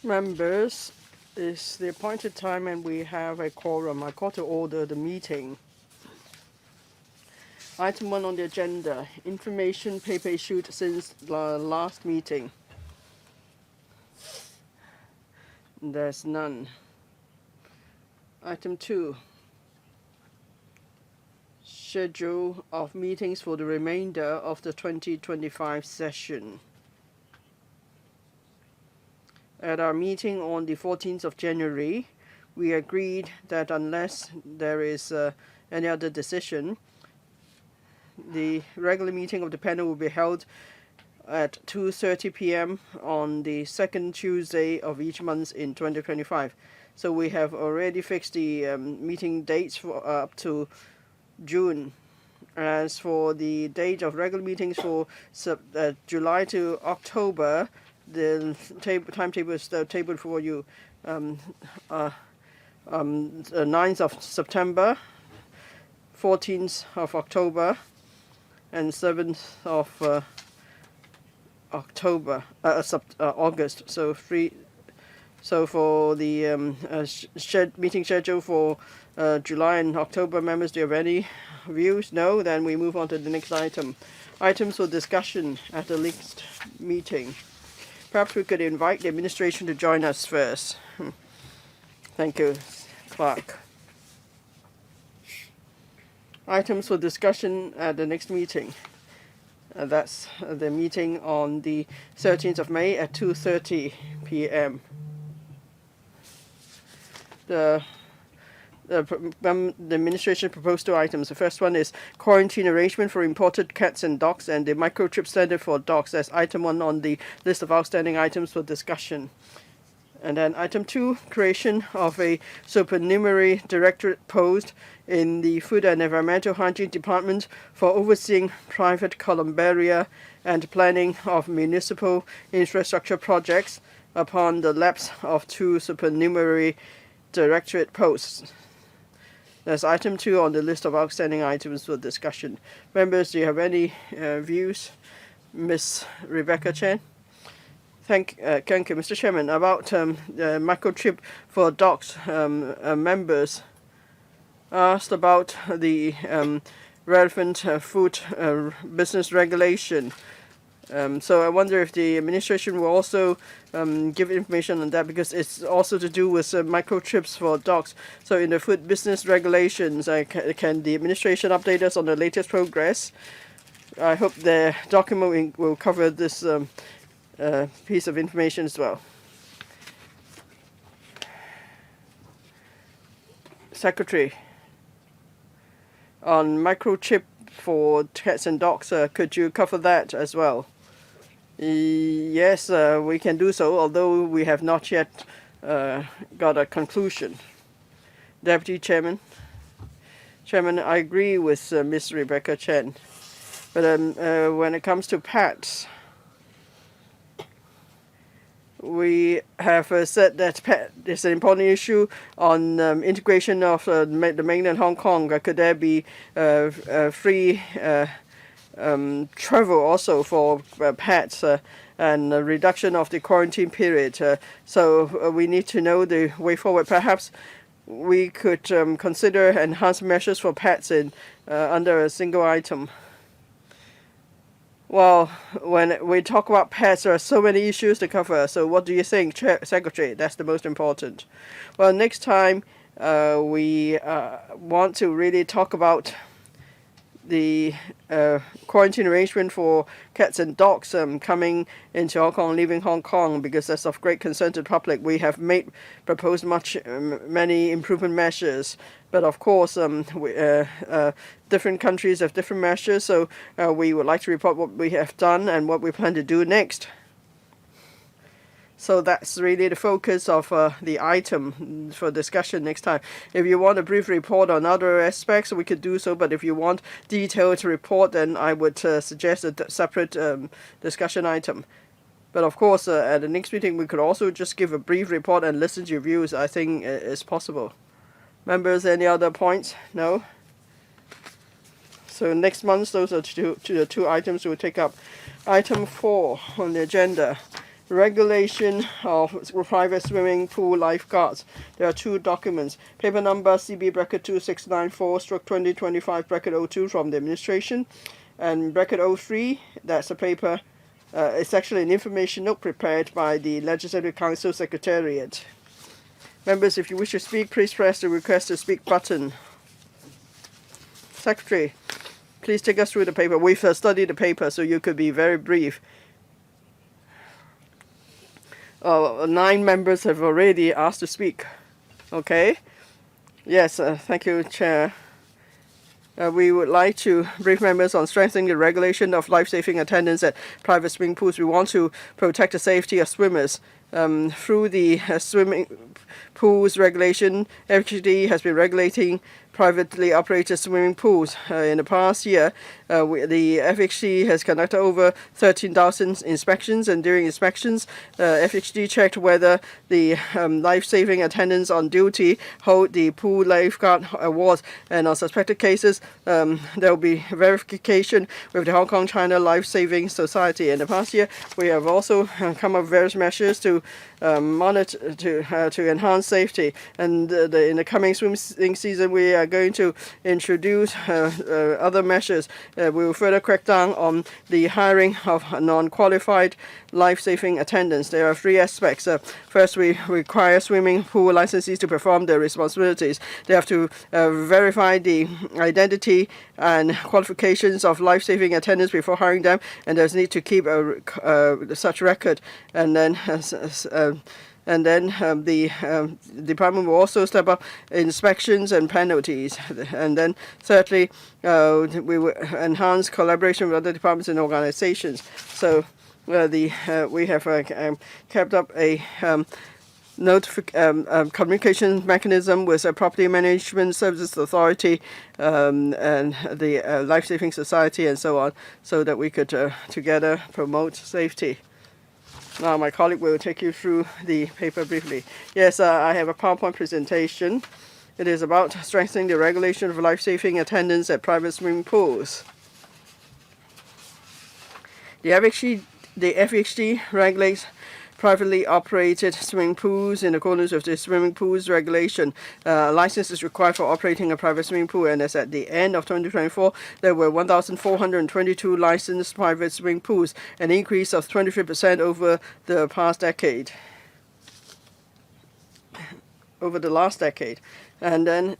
Members, it's the appointed time and we have a quorum. I call to order the meeting. Item 1 on the agenda, information paper issued since the last meeting. There's none. Item 2, schedule of meetings for the remainder of the 2025 session. At our meeting on the 14th of January, we agreed that unless there is any other decision, the regular meeting of the panel will be held at 2:30 p.m. on the second Tuesday of each month in 2025. So we have already fixed the meeting dates for up to June. As for the date of regular meetings for July to October, the timetable is tabled for you. 9th of September, 14th of October, and 7th of August. So free. So for the meeting schedule for July and October, members, do you have any views? No? Then we move on to the next item. Items for discussion at the next meeting. Perhaps we could invite the administration to join us first. Thank you, Clark. Items for discussion at the next meeting. That's the meeting on the 13th of May at 2:30 p.m. The administration proposed 2 items. The first one is quarantine arrangement for imported cats and dogs and the microchip standard for dogs. That's item 1 on the list of outstanding items for discussion. And then item 2, creation of a supernumerary directorate post in the Food and Environmental Hygiene Department for overseeing private columbaria and planning of municipal infrastructure projects upon the lapse of 2 supernumerary directorate posts. That's item 2 on the list of outstanding items for discussion. Members, do you have any views? Ms. Rebecca Chen? Thank you, Mr. Chairman. About the microchip for dogs, members asked about the relevant food business regulation. So I wonder if the administration will also give information on that, because it's also to do with microchips for dogs. So in the food business regulations, can the administration update us on the latest progress? I hope the document will cover this piece of information as well. Secretary, on microchip for cats and dogs, could you cover that as well? Yes, we can do so, although we have not yet got a conclusion. Deputy Chairman. Chairman, I agree with Ms. Rebecca Chen. But when it comes to pets, we have said that pet is an important issue on integration of the mainland Hong Kong. Could there be free travel also for pets and a reduction of the quarantine period? So we need to know the way forward. Perhaps we could consider enhanced measures for pets in under a single item. Well, when we talk about pets, there are so many issues to cover. So what do you think, Secretary? That's the most important. Well, next time we want to really talk about the quarantine arrangement for cats and dogs coming into Hong Kong, leaving Hong Kong, because that's of great concern to the public. We have proposed many improvement measures, but of course, different countries have different measures. So we would like to report what we have done and what we plan to do next. So that's really the focus of the item for discussion next time. If you want a brief report on other aspects, we could do so. But if you want detailed report, then I would suggest a separate discussion item. But of course, at the next meeting, we could also just give a brief report and listen to your views. I think it's possible. Members, any other points? No? So next month, those are the two items we'll take up. Item 4 on the agenda regulation of private swimming pool lifeguards. There are two documents. Paper number CB-2694/2025-02 from the administration, and -03, that's a paper, it's actually an information note prepared by the Legislative Council Secretariat. Members, if you wish to speak, please press the request to speak button. Secretary, please take us through the paper. We've studied the paper, so you could be very brief. 9 members have already asked to speak. Okay? Yes, thank you, Chair. We would like to brief members on strengthening the regulation of life-saving attendance at private swimming pools. We want to protect the safety of swimmers. Through the swimming pools regulation, FHD has been regulating privately operated swimming pools. In the past year, the FHD has conducted over 13,000 inspections, and during inspections, FHD checked whether the life-saving attendants on duty hold the pool lifeguard awards, and on suspected cases, there will be verification with the Hong Kong China Life-Saving Society. In the past year, we have also come up with various measures to monitor to enhance safety, and in the coming swimming season, we are going to introduce other measures. We will further crack down on the hiring of non-qualified life-saving attendants. There are 3 aspects. First, we require swimming pool licensees to perform their responsibilities. They have to verify the identity and qualifications of life-saving attendants before hiring them, and there's need to keep such record. And then the department will also step up inspections and penalties. And then thirdly, we will enhance collaboration with other departments and organizations. So we have kept up a communication mechanism with a Property Management Services Authority and the Life-Saving Society and so on, so that we could together promote safety. Now my colleague will take you through the paper briefly. Yes, I have a PowerPoint presentation. It is about strengthening the regulation of life-saving attendance at private swimming pools. The FHD regulates privately operated swimming pools in accordance with the swimming pools regulation. License is required for operating a private swimming pool, and as at the end of 2024, there were 1,422 licensed private swimming pools, an increase of 23% over the past decade. Over the last decade. And then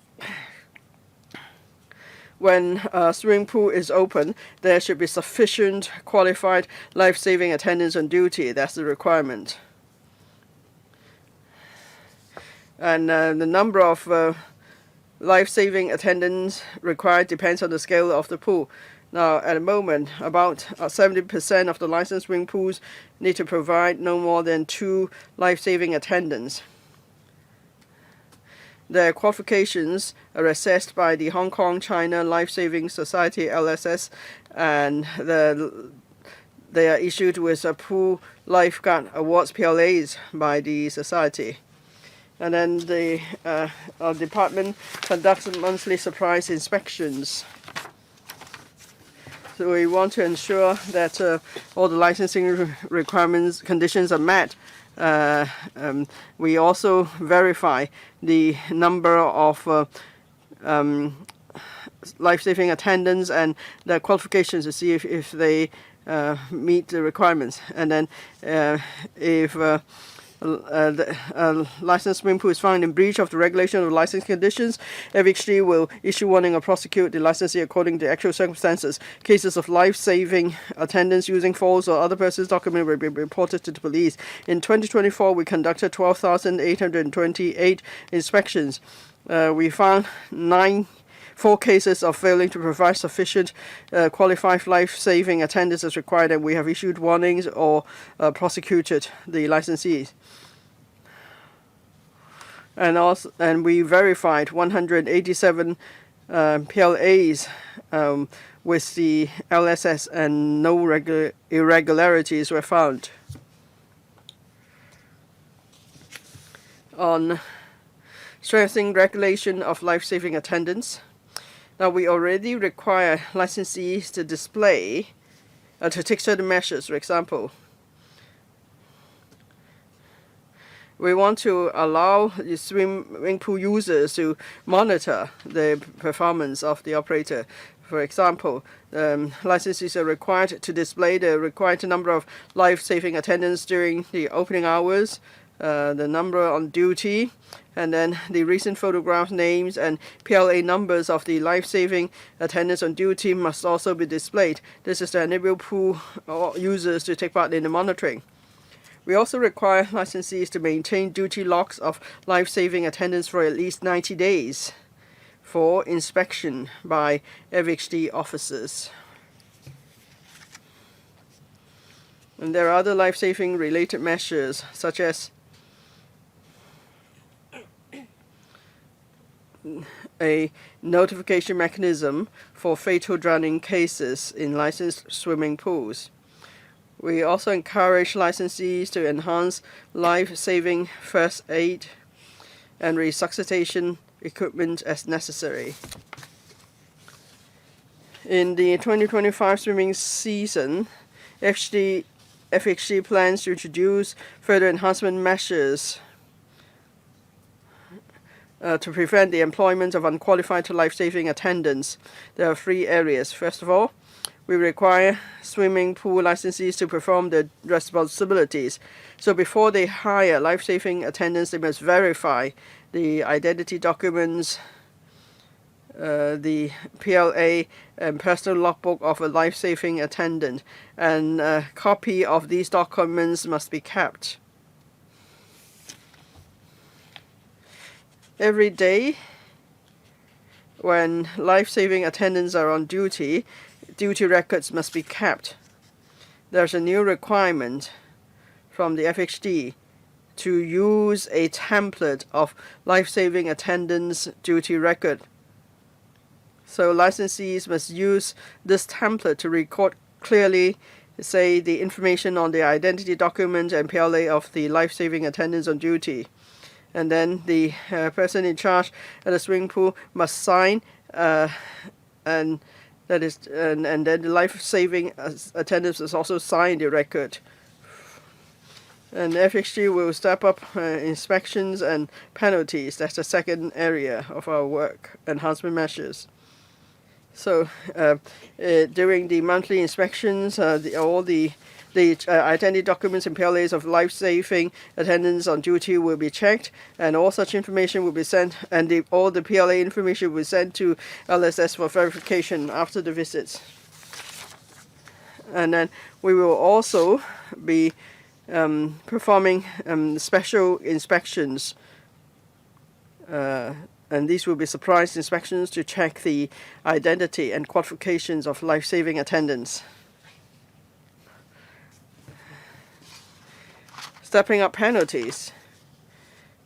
when a swimming pool is open, there should be sufficient qualified life-saving attendants on duty. That's the requirement. And the number of life-saving attendants required depends on the scale of the pool. Now, at the moment, about 70% of the licensed swimming pools need to provide no more than 2 life-saving attendants. Their qualifications are assessed by the Hong Kong China Life-Saving Society (LSS), and they are issued with a Pool Lifeguard Awards (PLAs) by the society. And then the department conducts monthly surprise inspections. So we want to ensure that all the licensing requirements, conditions are met. We also verify the number of life-saving attendants and their qualifications to see if they meet the requirements. And then if the licensed swimming pool is found in breach of the regulation of license conditions, FHD will issue warning or prosecute the licensee according to actual circumstances. Cases of life-saving attendants using false or other person's document will be reported to the police. In 2024, we conducted 12,828 inspections. We found 4 cases of failing to provide sufficient qualified life-saving attendants as required, and we have issued warnings or prosecuted the licensees. And we verified 187 PLAs with the LSS, and no irregularities were found. On strengthening regulation of life-saving attendants. Now, we already require licensees to display, to take certain measures. For example, we want to allow the swimming pool users to monitor the performance of the operator. For example, licensees are required to display the required number of life-saving attendants during the opening hours, the number on duty, and then the recent photograph names and PLA numbers of the life-saving attendants on duty must also be displayed. This is to enable pool users to take part in the monitoring. We also require licensees to maintain duty logs of life-saving attendants for at least 90 days for inspection by FHD officers. And there are other life-saving related measures, such as a notification mechanism for fatal drowning cases in licensed swimming pools. We also encourage licensees to enhance life-saving first aid and resuscitation equipment as necessary. In the 2025 swimming season, FHD plans to introduce further enhancement measures to prevent the employment of unqualified life-saving attendants. There are 3 areas. First of all, we require swimming pool licensees to perform their responsibilities. So before they hire life-saving attendants, they must verify the identity documents, the PLA and personal logbook of a life-saving attendant, and a copy of these documents must be kept. Every day when life-saving attendants are on duty, duty records must be kept. There's a new requirement from the FHD to use a template of life-saving attendants' duty record. So licensees must use this template to record clearly, say, the information on the identity document and PLA of the life-saving attendants on duty. And then the person in charge at the swimming pool must sign, and then the life-saving attendants must also sign the record. And FHD will step up inspections and penalties. That's the second area of our work, enhancement measures. So during the monthly inspections, all the identity documents and PLAs of life-saving attendants on duty will be checked, and all such information will be sent, and all the PLA information will be sent to LSS for verification after the visits. And then we will also be performing special inspections, and these will be surprise inspections to check the identity and qualifications of life-saving attendants. Stepping up penalties.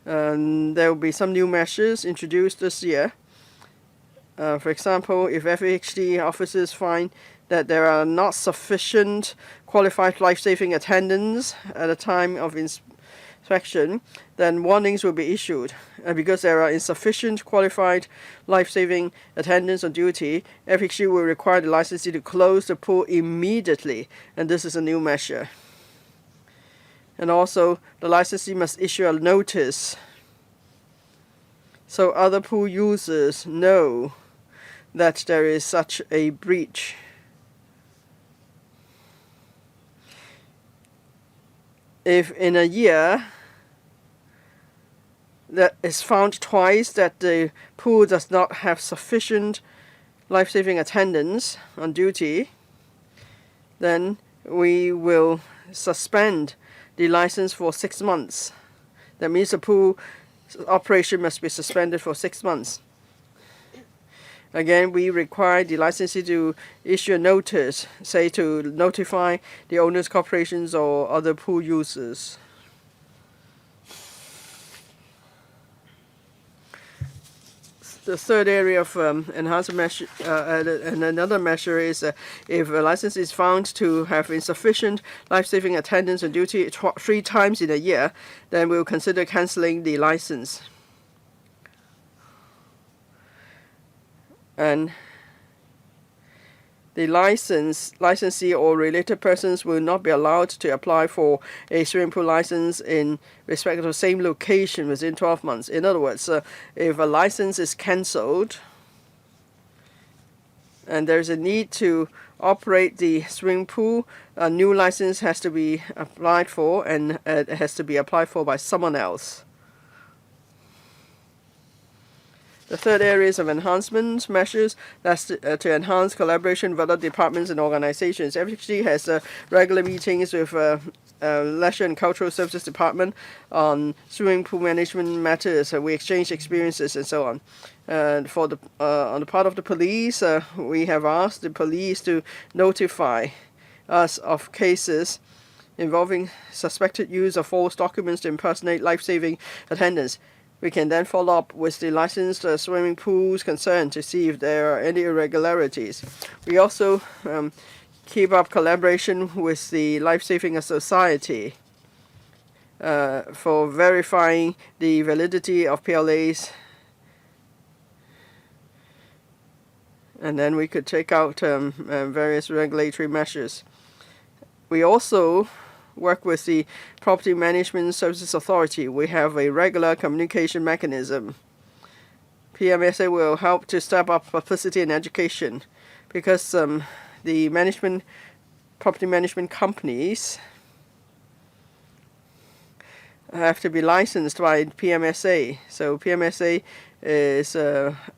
There will be some new measures introduced this year. For example, if FHD officers find that there are not sufficient qualified life-saving attendants at the time of inspection, then warnings will be issued. And because there are insufficient qualified life-saving attendants on duty, FHD will require the licensee to close the pool immediately, and this is a new measure. And also, the licensee must issue a notice so other pool users know that there is such a breach. If in a year that is found twice that the pool does not have sufficient life-saving attendants on duty, then we will suspend the license for 6 months. That means the pool operation must be suspended for 6 months. Again, we require the licensee to issue a notice, say to notify the owners, corporations, or other pool users. The third area of enhancement measure, and another measure is if a license is found to have insufficient life-saving attendance on duty 3 times in a year, then we'll consider cancelling the license. And the licensee or related persons will not be allowed to apply for a swimming pool license in respect of the same location within 12 months. In other words, if a license is cancelled and there's a need to operate the swimming pool, a new license has to be applied for, and it has to be applied for by someone else. The third area is of enhancement measures. That's to enhance collaboration with other departments and organizations. FHD has regular meetings with Leisure and Cultural Services Department on swimming pool management matters. We exchange experiences and so on. On the part of the police, we have asked the police to notify us of cases involving suspected use of false documents to impersonate life-saving attendants. We can then follow up with the licensed swimming pools concerned to see if there are any irregularities. We also keep up collaboration with the Life Saving Society for verifying the validity of PLAs. And then we could take out various regulatory measures. We also work with the Property Management Services Authority. We have a regular communication mechanism. PMSA will help to step up publicity and education because the property management companies have to be licensed by PMSA. So PMSA is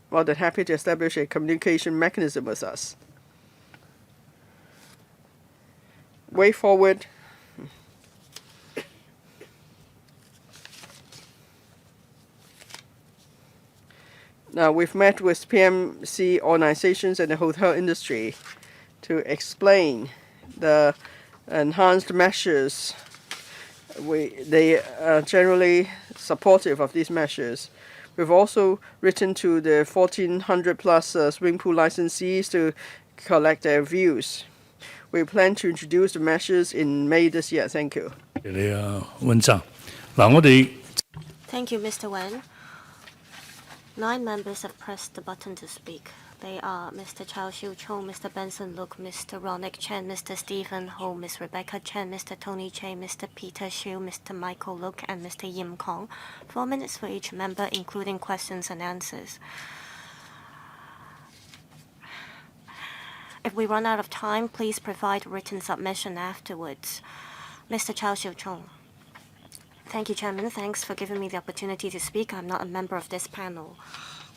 more than happy to establish a communication mechanism with us. Way forward. Now, we've met with PMC organizations and the hotel industry to explain the enhanced measures. They are generally supportive of these measures. We've also written to the 1,400 plus swimming pool licensees to collect their views. We plan to introduce the measures in May this year. Thank you. Thank you, Mr. Wen. 9 members have pressed the button to speak. They are Mr. Chao Xiu Chong, Mr. Benson Look, Mr. Ronick Chen, Mr. Stephen Ho, Ms. Rebecca Chen, Mr. Tony Che, Mr. Peter Xiu, Mr. Michael Look, and Mr. Yim Kong. 4 minutes for each member, including questions and answers. If we run out of time, please provide written submission afterwards. Mr. Chao Xiu Chong. Thank you, Chairman. Thanks for giving me the opportunity to speak. I'm not a member of this panel.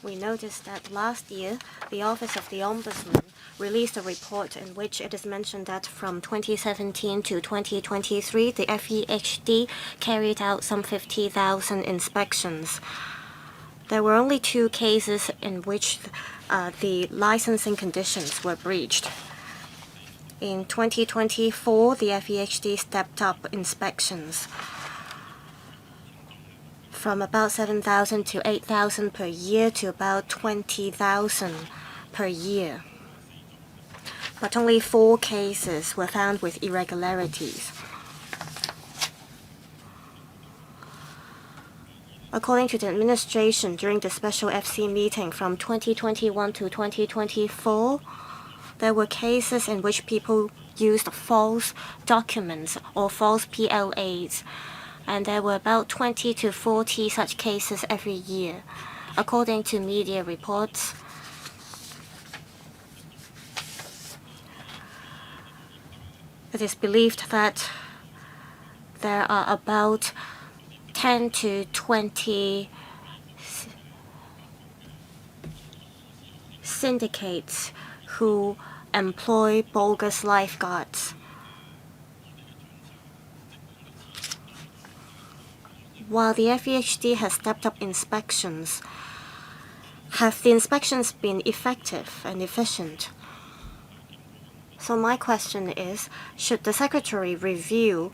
We noticed that last year, the Office of the Ombudsman released a report in which it is mentioned that from 2017 to 2023, the FEHD carried out some 50,000 inspections. There were only 2 cases in which the licensing conditions were breached. In 2024, the FEHD stepped up inspections from about 7,000 to 8,000 per year to about 20,000 per year. But only 4 cases were found with irregularities. According to the administration, during the special FC meeting from 2021 to 2024, there were cases in which people used false documents or false PLAs, and there were about 20 to 40 such cases every year. According to media reports, it is believed that there are about 10 to 20 syndicates who employ bogus lifeguards. While the FEHD has stepped up inspections, have the inspections been effective and efficient? So my question is, should the Secretary review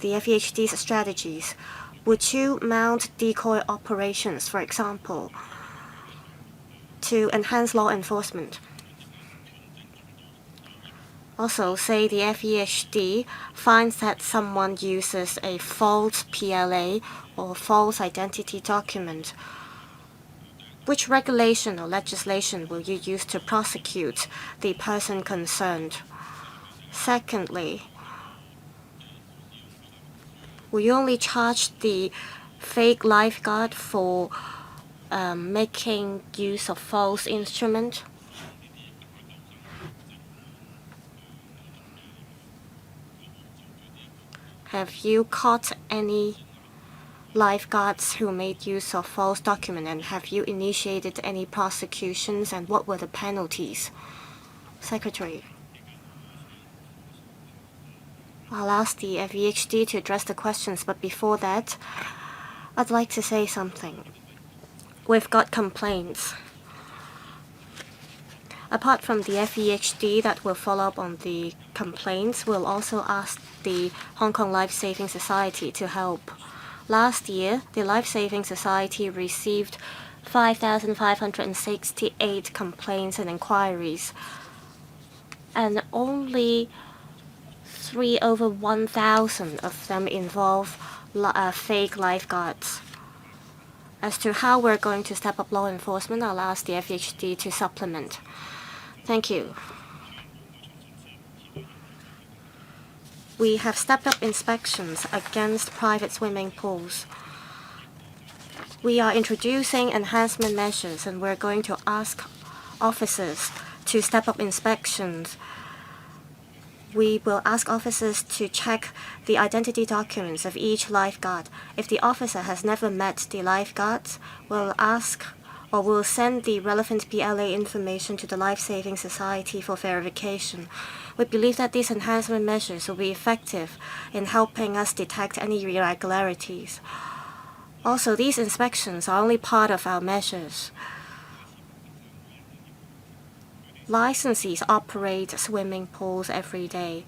the FEHD's strategies? Would you mount decoy operations, for example, to enhance law enforcement? Also, say the FEHD finds that someone uses a false PLA or false identity document. Which regulation or legislation will you use to prosecute the person concerned? Secondly, will you only charge the fake lifeguard for making use of false instrument? Have you caught any lifeguards who made use of false document, and have you initiated any prosecutions, and what were the penalties? Secretary. I'll ask the FEHD to address the questions, but before that, I'd like to say something. We've got complaints. Apart from the FEHD that will follow up on the complaints, we'll also ask the Hong Kong Life Saving Society to help. Last year, the Life Saving Society received 5,568 complaints and inquiries, and only 3 over 1,000 of them involve fake lifeguards. As to how we're going to step up law enforcement, I'll ask the FHD to supplement. Thank you. We have stepped up inspections against private swimming pools. We are introducing enhancement measures, and we're going to ask officers to step up inspections. We will ask officers to check the identity documents of each lifeguard. If the officer has never met the lifeguards, we'll ask or we'll send the relevant PLA information to the Life Saving Society for verification. We believe that these enhancement measures will be effective in helping us detect any irregularities. Also, these inspections are only part of our measures. Licensees operate swimming pools every day,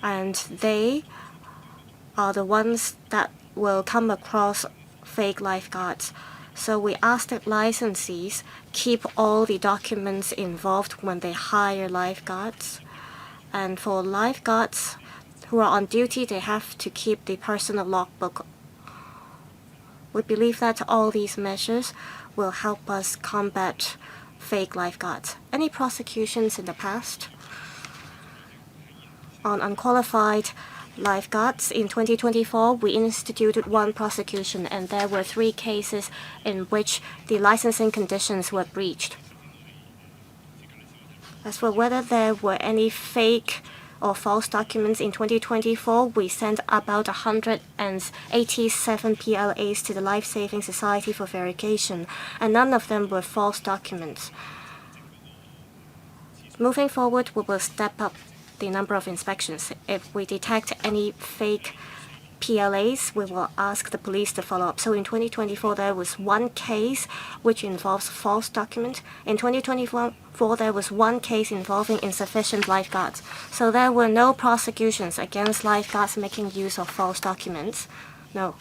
and they are the ones that will come across fake lifeguards. So we ask that licensees keep all the documents involved when they hire lifeguards. And for lifeguards who are on duty, they have to keep the personal logbook. We believe that all these measures will help us combat fake lifeguards. Any prosecutions in the past? On unqualified lifeguards, in 2024, we instituted one prosecution, and there were 3 cases in which the licensing conditions were breached. As for whether there were any fake or false documents in 2024, we sent about 187 PLAs to the Life Saving Society for verification, and none of them were false documents. Moving forward, we will step up the number of inspections. If we detect any fake PLAs, we will ask the police to follow up. So in 2024, there was 1 case which involves false document. In 2024, there was 1 case involving insufficient lifeguards. So there were no prosecutions against lifeguards making use of false documents. No.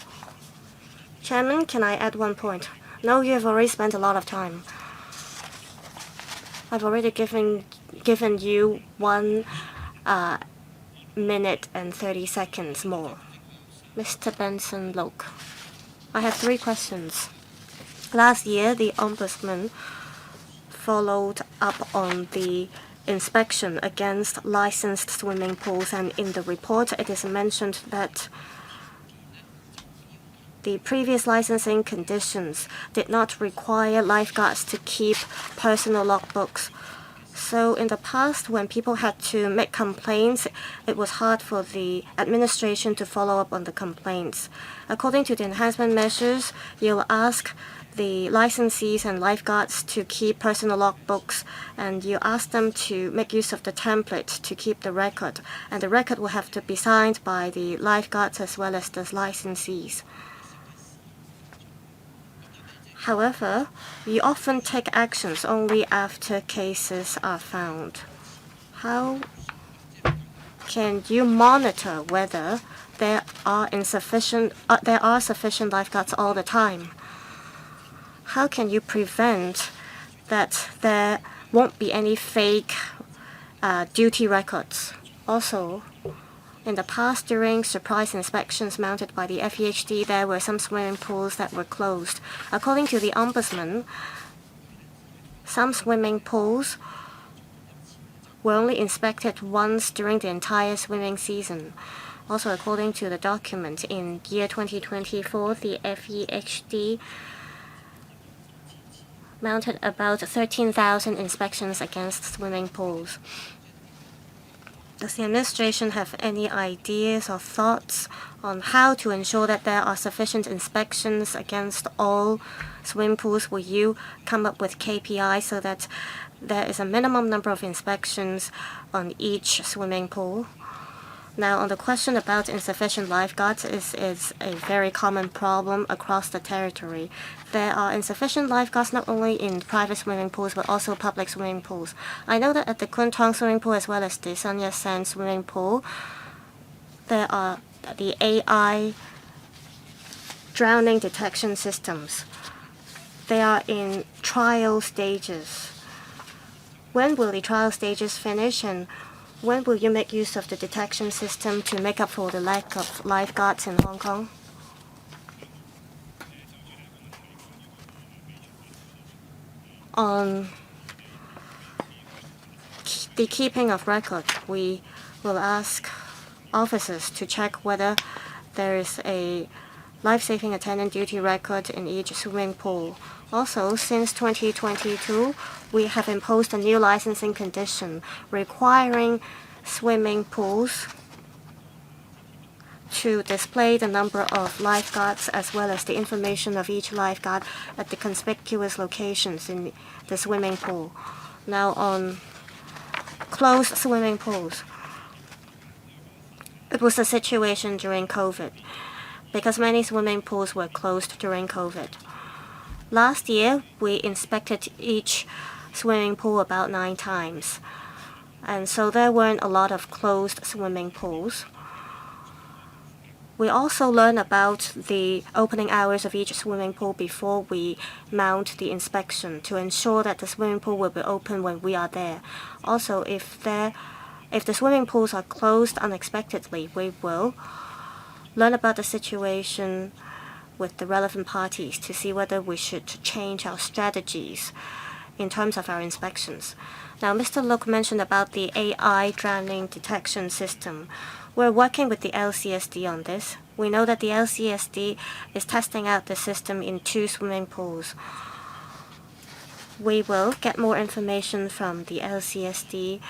Chairman, can I add 1 point? No, you have already spent a lot of time. I've already given you 1 minute and 30 seconds more. Mr. Benson Loke. I have 3 questions. Last year, the Ombudsman followed up on the inspection against licensed swimming pools, and in the report it is mentioned that the previous licensing conditions did not require lifeguards to keep personal logbooks. So in the past, when people had to make complaints, it was hard for the administration to follow up on the complaints. According to the enhancement measures, you'll ask the licensees and lifeguards to keep personal logbooks, and you ask them to make use of the template to keep the record. And the record will have to be signed by the lifeguards as well as the licensees. However, you often take actions only after cases are found. How can you monitor whether there are sufficient lifeguards all the time? How can you prevent that there won't be any fake duty records? Also, In the past, during surprise inspections mounted by the FEHD, there were some swimming pools that were closed. According to the Ombudsman, some swimming pools were only inspected once during the entire swimming season. Also, according to the document, in year 2024, the FEHD mounted about 13,000 inspections against swimming pools. Does the administration have any ideas or thoughts on how to ensure that there are sufficient inspections against all swimming pools? Will you come up with KPIs so that there is a minimum number of inspections on each swimming pool? Now, on the question about insufficient lifeguards, is a very common problem across the territory. There are insufficient lifeguards not only in private swimming pools but also public swimming pools. I know that at the Kwun Tong swimming pool as well as the Sun Yat-sen swimming pool, there are the AI drowning detection systems. They are in trial stages. When will the trial stages finish, and when will you make use of the detection system to make up for the lack of lifeguards in Hong Kong? On the keeping of record, we will ask officers to check whether there is a life-saving attendant duty record in each swimming pool. Also, since 2022, we have imposed a new licensing condition requiring swimming pools to display the number of lifeguards as well as the information of each lifeguard at the conspicuous locations in the swimming pool. Now, on closed swimming pools, it was a situation during COVID because many swimming pools were closed during COVID. Last year, we inspected each swimming pool about 9 times, and so there weren't a lot of closed swimming pools. We also learn about the opening hours of each swimming pool before we mount the inspection to ensure that the swimming pool will be open when we are there. Also, if the swimming pools are closed unexpectedly, we will learn about the situation with the relevant parties to see whether we should change our strategies in terms of our inspections. Now, Mr. Look mentioned about the AI drowning detection system. We're working with the LCSD on this. We know that the LCSD is testing out the system in 2 swimming pools. We will get more information from the LCSD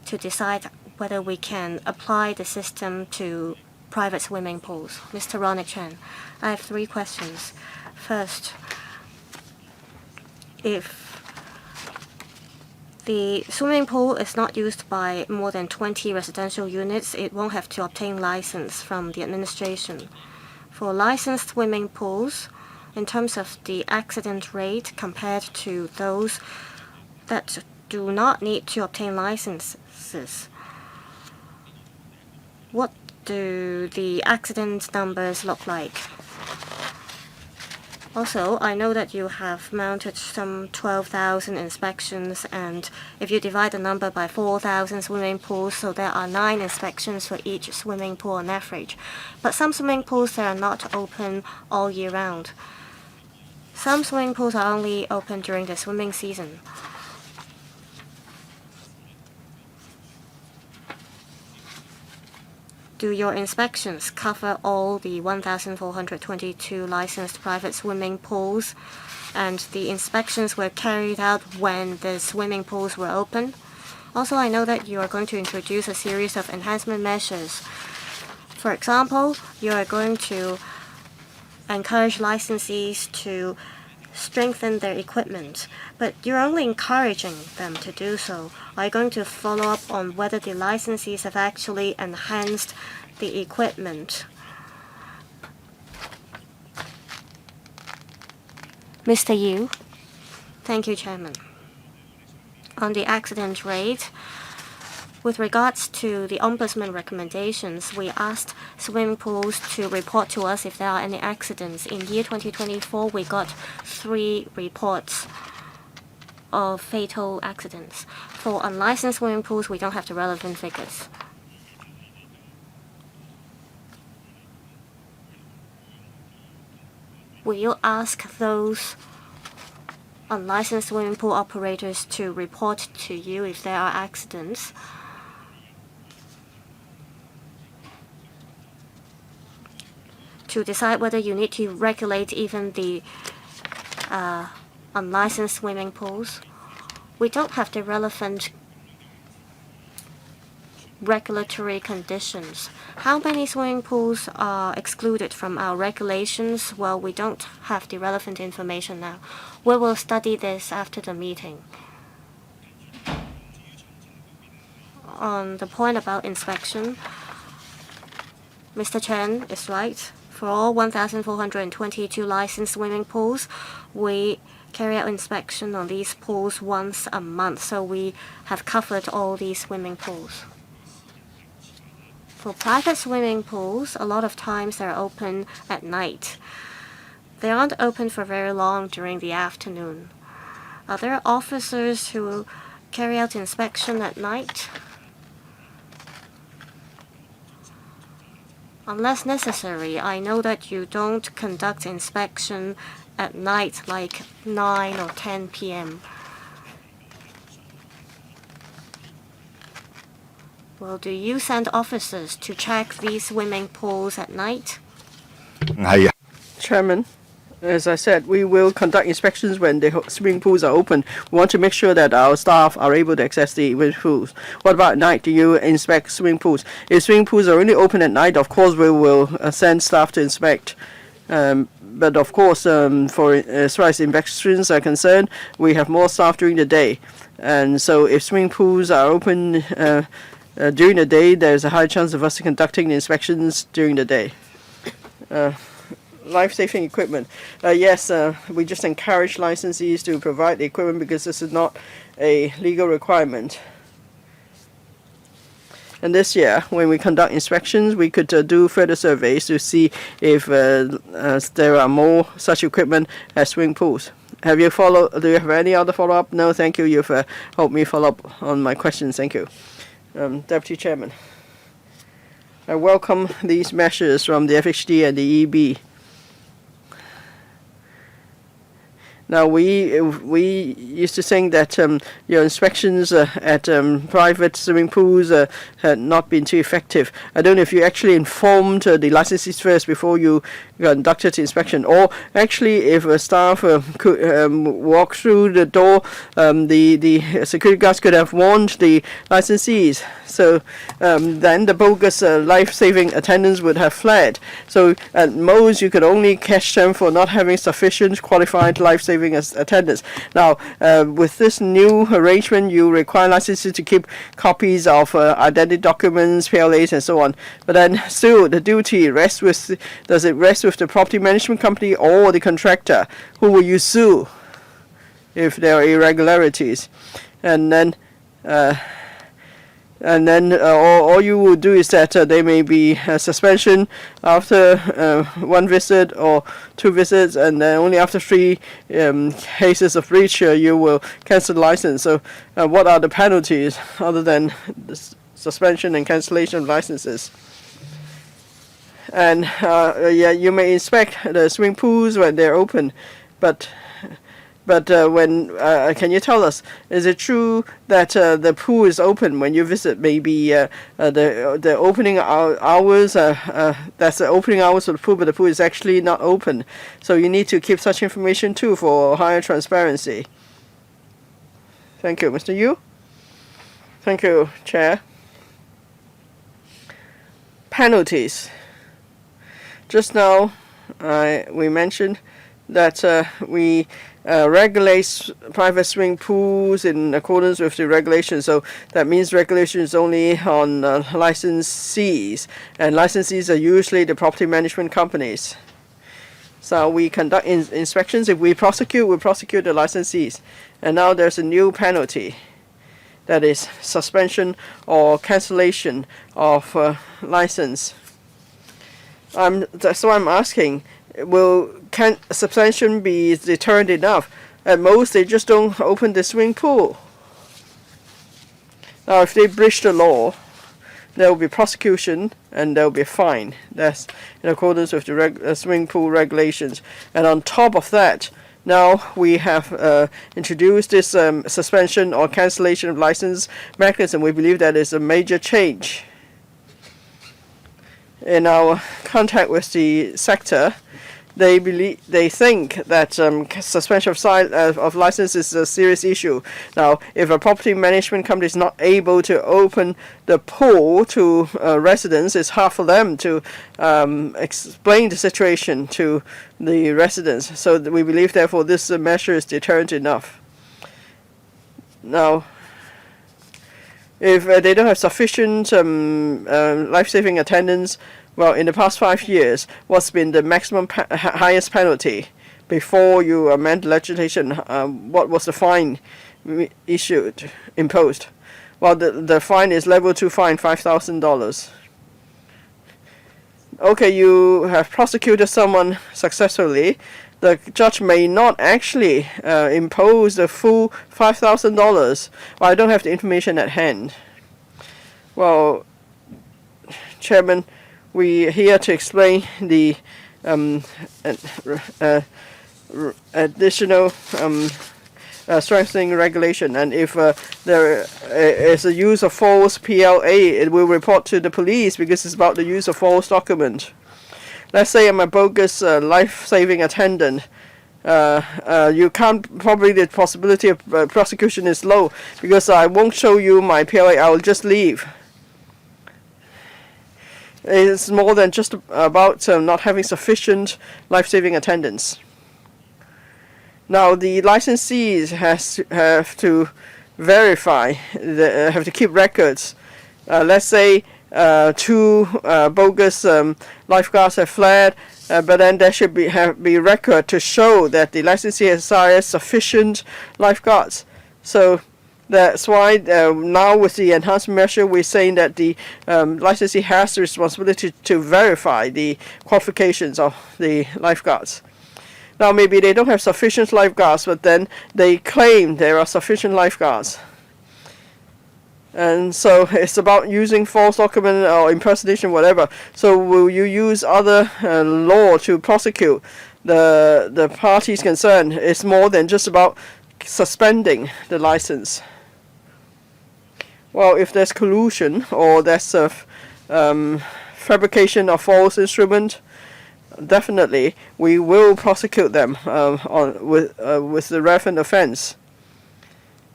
to decide whether we can apply the system to private swimming pools. Mr. Ronick Chen, I have 3 questions. First, if the swimming pool is not used by more than 20 residential units, it won't have to obtain license from the administration. For licensed swimming pools, in terms of the accident rate compared to those that do not need to obtain licenses, what do the accident numbers look like? Also, I know that you have mounted some 12,000 inspections, and if you divide the number by 4,000 swimming pools, so there are 9 inspections for each swimming pool on average. But some swimming pools that are not open all year round. Some swimming pools are only open during the swimming season. Do your inspections cover all the 1,422 licensed private swimming pools, and the inspections were carried out when the swimming pools were open? Also, I know that you are going to introduce a series of enhancement measures. For example, you are going to encourage licensees to strengthen their equipment, but you're only encouraging them to do so. Are you going to follow up on whether the licensees have actually enhanced the equipment? Mr. Yu. Thank you, Chairman. On the accident rate, with regards to the Ombudsman recommendations, we asked swimming pools to report to us if there are any accidents. In year 2024, we got 3 reports of fatal accidents. For unlicensed swimming pools, we don't have the relevant figures. will you ask those unlicensed swimming pool operators to report to you if there are accidents? To decide whether you need to regulate even the unlicensed swimming pools. We don't have the relevant regulatory conditions. How many swimming pools are excluded from our regulations? Well, we don't have the relevant information now. We will study this after the meeting. On the point about inspection, Mr. Chen is right. For all 1,422 licensed swimming pools, we carry out inspection on these pools once a month, so we have covered all these swimming pools. For private swimming pools, a lot of times they're open at night. They aren't open for very long during the afternoon. Are there officers who carry out inspection at night? Unless necessary, I know that you don't conduct inspection at night like 9 or 10 p.m. Well, do you send officers to check these swimming pools at night? Chairman, as I said, we will conduct inspections when the swimming pools are open. We want to make sure that our staff are able to access the swimming pools. What about at night? Do you inspect swimming pools? If swimming pools are only open at night, of course we will send staff to inspect. But of course, for as far as inspections are concerned, we have more staff during the day. And so if swimming pools are open during the day, there's a high chance of us conducting the inspections during the day. Life-saving equipment. Yes, we just encourage licensees to provide the equipment because this is not a legal requirement. And this year, when we conduct inspections, we could do further surveys to see if there are more such equipment at swimming pools. Do you have any other follow-up? No, thank you. You've helped me follow up on my questions. Thank you. Deputy Chairman. I welcome these measures from the FHD and the EB. Now, we used to think that your inspections at private swimming pools had not been too effective. I don't know if you actually informed the licensees first before you conducted the inspection, or actually if a staff could walk through the door, the security guards could have warned the licensees. So then the bogus life-saving attendants would have fled. So at most you could only catch them for not having sufficient qualified life-saving attendants. Now with this new arrangement, you require licensees to keep copies of identity documents, PLAs, and so on. But then still the duty rests with, does it rest with the property management company or the contractor? Who will you sue if there are irregularities? And then all you will do is that there may be a suspension after one visit or 2 visits, and then only after 3 cases of breach you will cancel the license. So what are the penalties other than the suspension and cancellation of licenses? And yeah, you may inspect the swimming pools when they're open, but when can you tell us, is it true that the pool is open when you visit? Maybe the opening hours, that's the opening hours of the pool, but the pool is actually not open. So you need to keep such information too for higher transparency. Thank you. Mr. Yu? Thank you, Chair. Penalties. Just now we mentioned that we regulates private swimming pools in accordance with the regulations. So that means regulations only on licensees, and licensees are usually the property management companies. So we conduct inspections. If we prosecute, we prosecute the licensees. And now there's a new penalty, that is suspension or cancellation of license. So I'm asking, can suspension be deterrent enough? At most, they just don't open the swimming pool. Now, if they breach the law, there will be prosecution and there will be a fine. That's in accordance with the swimming pool regulations. And on top of that, now we have introduced this suspension or cancellation of license mechanism. We believe that is a major change. In our contact with the sector, they think that suspension of license is a serious issue. Now, if a property management company is not able to open the pool to residents, it's hard for them to explain the situation to the residents. So we believe, therefore, this measure is deterrent enough. Now, if they don't have sufficient life-saving attendants, well, in the past 5 years, what's been the maximum highest penalty before you amend the legislation? What was the fine imposed? Well, the fine is level 2 fine, $5,000. Okay, you have prosecuted someone successfully. The judge may not actually impose the full $5,000. Well, I don't have the information at hand. Well, Chairman, we are here to explain the additional strengthening regulation, and if there is a use of false PLA, it will report to the police because it's about the use of false document. Let's say I'm a bogus life-saving attendant. You can't, probably the possibility of prosecution is low because I won't show you my PLA, I will just leave. It's more than just about not having sufficient life-saving attendants. Now, the licensees have to verify, have to keep records. Let's say 2 bogus lifeguards have fled, but then there should be record to show that the licensee has hired sufficient lifeguards. So that's why now with the enhancement measure, we're saying that the licensee has the responsibility to verify the qualifications of the lifeguards. Now, maybe they don't have sufficient lifeguards, but then they claim there are sufficient lifeguards. And so it's about using false document or impersonation, whatever. So will you use other law to prosecute the parties concerned? It's more than just about suspending the license. Well, if there's collusion or there's a fabrication of false instrument, definitely we will prosecute them with the relevant offense.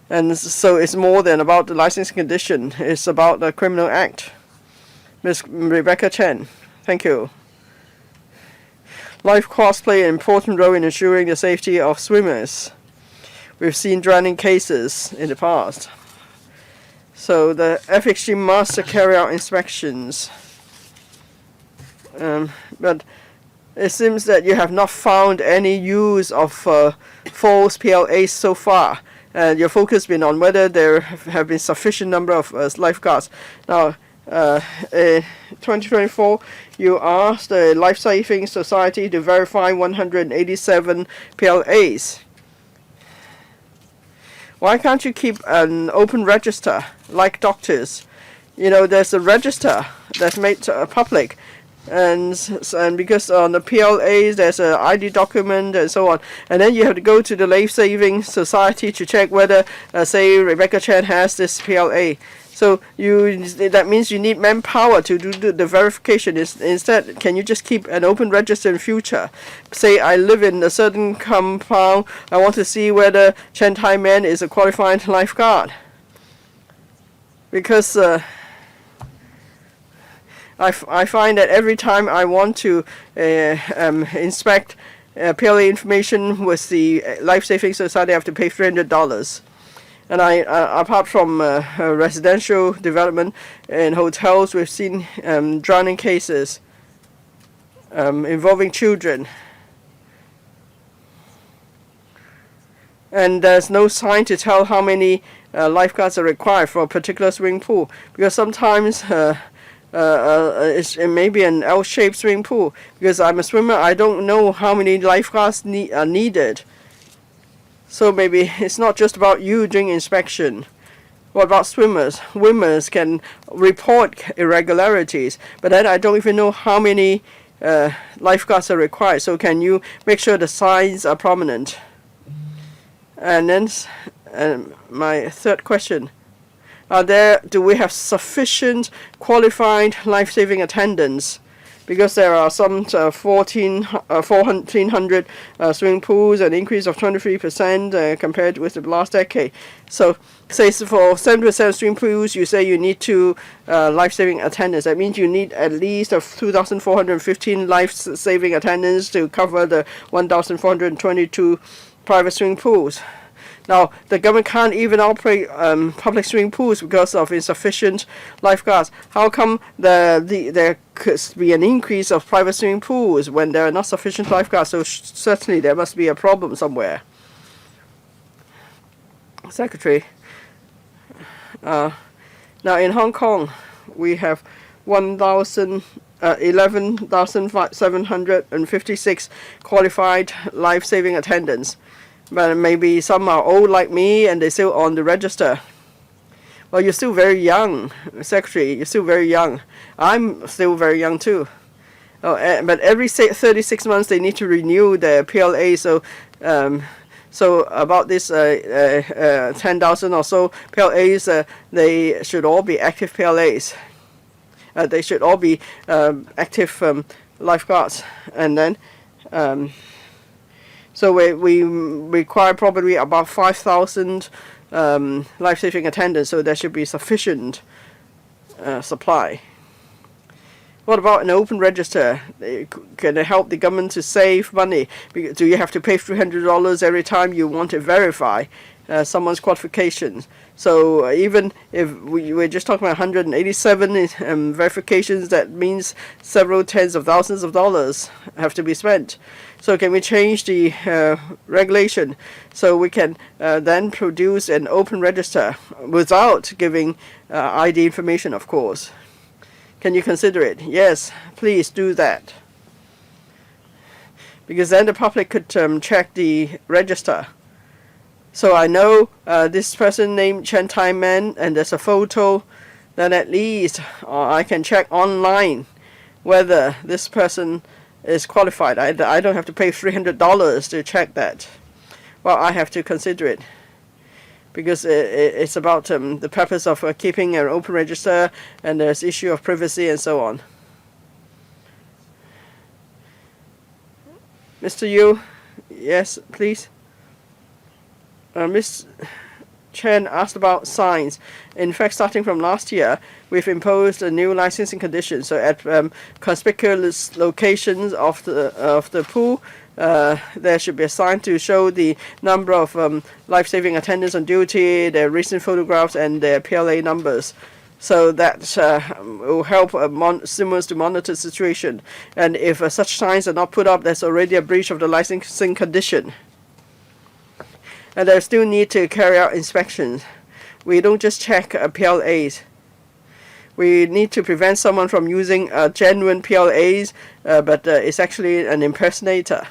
And so it's more than about the licensing condition. It's about the criminal act. Ms. Rebecca Chen, thank you. Lifeguards play an important role in ensuring the safety of swimmers. We've seen drowning cases in the past. So the FHG must carry out inspections. But it seems that you have not found any use of false PLAs so far. And your focus has been on whether there have been sufficient number of lifeguards. Now, in 2024, you asked the Life Saving Society to verify 187 PLAs. Why can't you keep an open register like doctors? You know, there's a register that's made public, and because on the PLAs there's an ID document and so on, and then you have to go to the Life Saving Society to check whether, say, Rebecca Chen has this PLA. So that means you need manpower to do the verification. Instead, can you just keep an open register in future? Say I live in a certain compound, I want to see whether Chen Tai Man is a qualified lifeguard. Because I find that every time I want to inspect PLA information with the Life Saving Society, I have to pay $300. And apart from residential development and hotels, we've seen drowning cases involving children. And there's no sign to tell how many lifeguards are required for a particular swimming pool, because sometimes it may be an L-shaped swimming pool. Because I'm a swimmer, I don't know how many lifeguards are needed. So maybe it's not just about you doing inspection. What about swimmers? Swimmers can report irregularities, but then I don't even know how many lifeguards are required. So can you make sure the signs are prominent? And then my third question. Do we have sufficient qualified life-saving attendants? Because there are some 1,400 swimming pools, an increase of 23% compared with the last decade. So, say for 70% of swimming pools, you say you need 2 life-saving attendants. That means you need at least 2,415 life-saving attendants to cover the 1,422 private swimming pools. Now, the government can't even operate public swimming pools because of insufficient lifeguards. How come there could be an increase of private swimming pools when there are not sufficient lifeguards? So certainly there must be a problem somewhere. Secretary. Now in Hong Kong, we have 11,756 qualified life-saving attendants. But maybe some are old like me and they're still on the register. Well, you're still very young, Secretary. You're still very young. I'm still very young too. But every 36 months they need to renew their PLA. So about this 10,000 or so PLAs, they should all be active PLAs. They should all be active lifeguards. And then. So we require probably about 5,000 life-saving attendants, so there should be sufficient supply. What about an open register? Can it help the government to save money? Do you have to pay $300 every time you want to verify someone's qualifications? So even if we're just talking about 187 verifications, that means several tens of thousands of dollars have to be spent. So can we change the regulation so we can then produce an open register without giving ID information, of course? Can you consider it? Yes, please do that. Because then the public could check the register. So I know this person named Chen Tai Man, and there's a photo, then at least I can check online whether this person is qualified. I don't have to pay $300 to check that. Well, I have to consider it because it's about the purpose of keeping an open register, and there's issue of privacy and so on. Mr. Yu, yes, please. Ms. Chen asked about signs. In fact, starting from last year, we've imposed a new licensing condition. So at conspicuous locations of the pool, there should be a sign to show the number of life-saving attendants on duty, their recent photographs, and their PLA numbers. So that will help swimmers to monitor the situation. And if such signs are not put up, there's already a breach of the licensing condition. And they still need to carry out inspections. We don't just check PLAs. We need to prevent someone from using genuine PLAs, but it's actually an impersonator.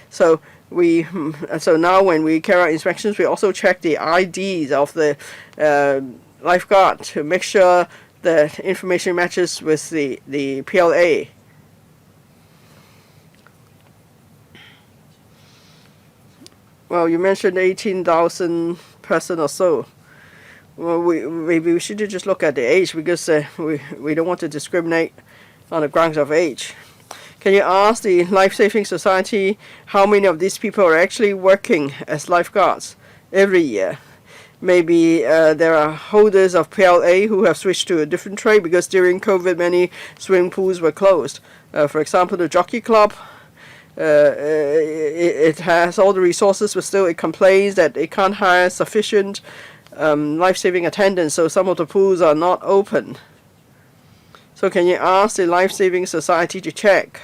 So now when we carry out inspections, we also check the IDs of the lifeguard to make sure the information matches with the PLA. Well, you mentioned 18,000 person or so. Well, maybe we should just look at the age because we don't want to discriminate on the grounds of age. Can you ask the Life Saving Society how many of these people are actually working as lifeguards every year? Maybe there are holders of PLA who have switched to a different trade because during COVID many swimming pools were closed. For example, the Jockey Club. It has all the resources, but still it complains that it can't hire sufficient life-saving attendants, so some of the pools are not open. So can you ask the Life Saving Society to check?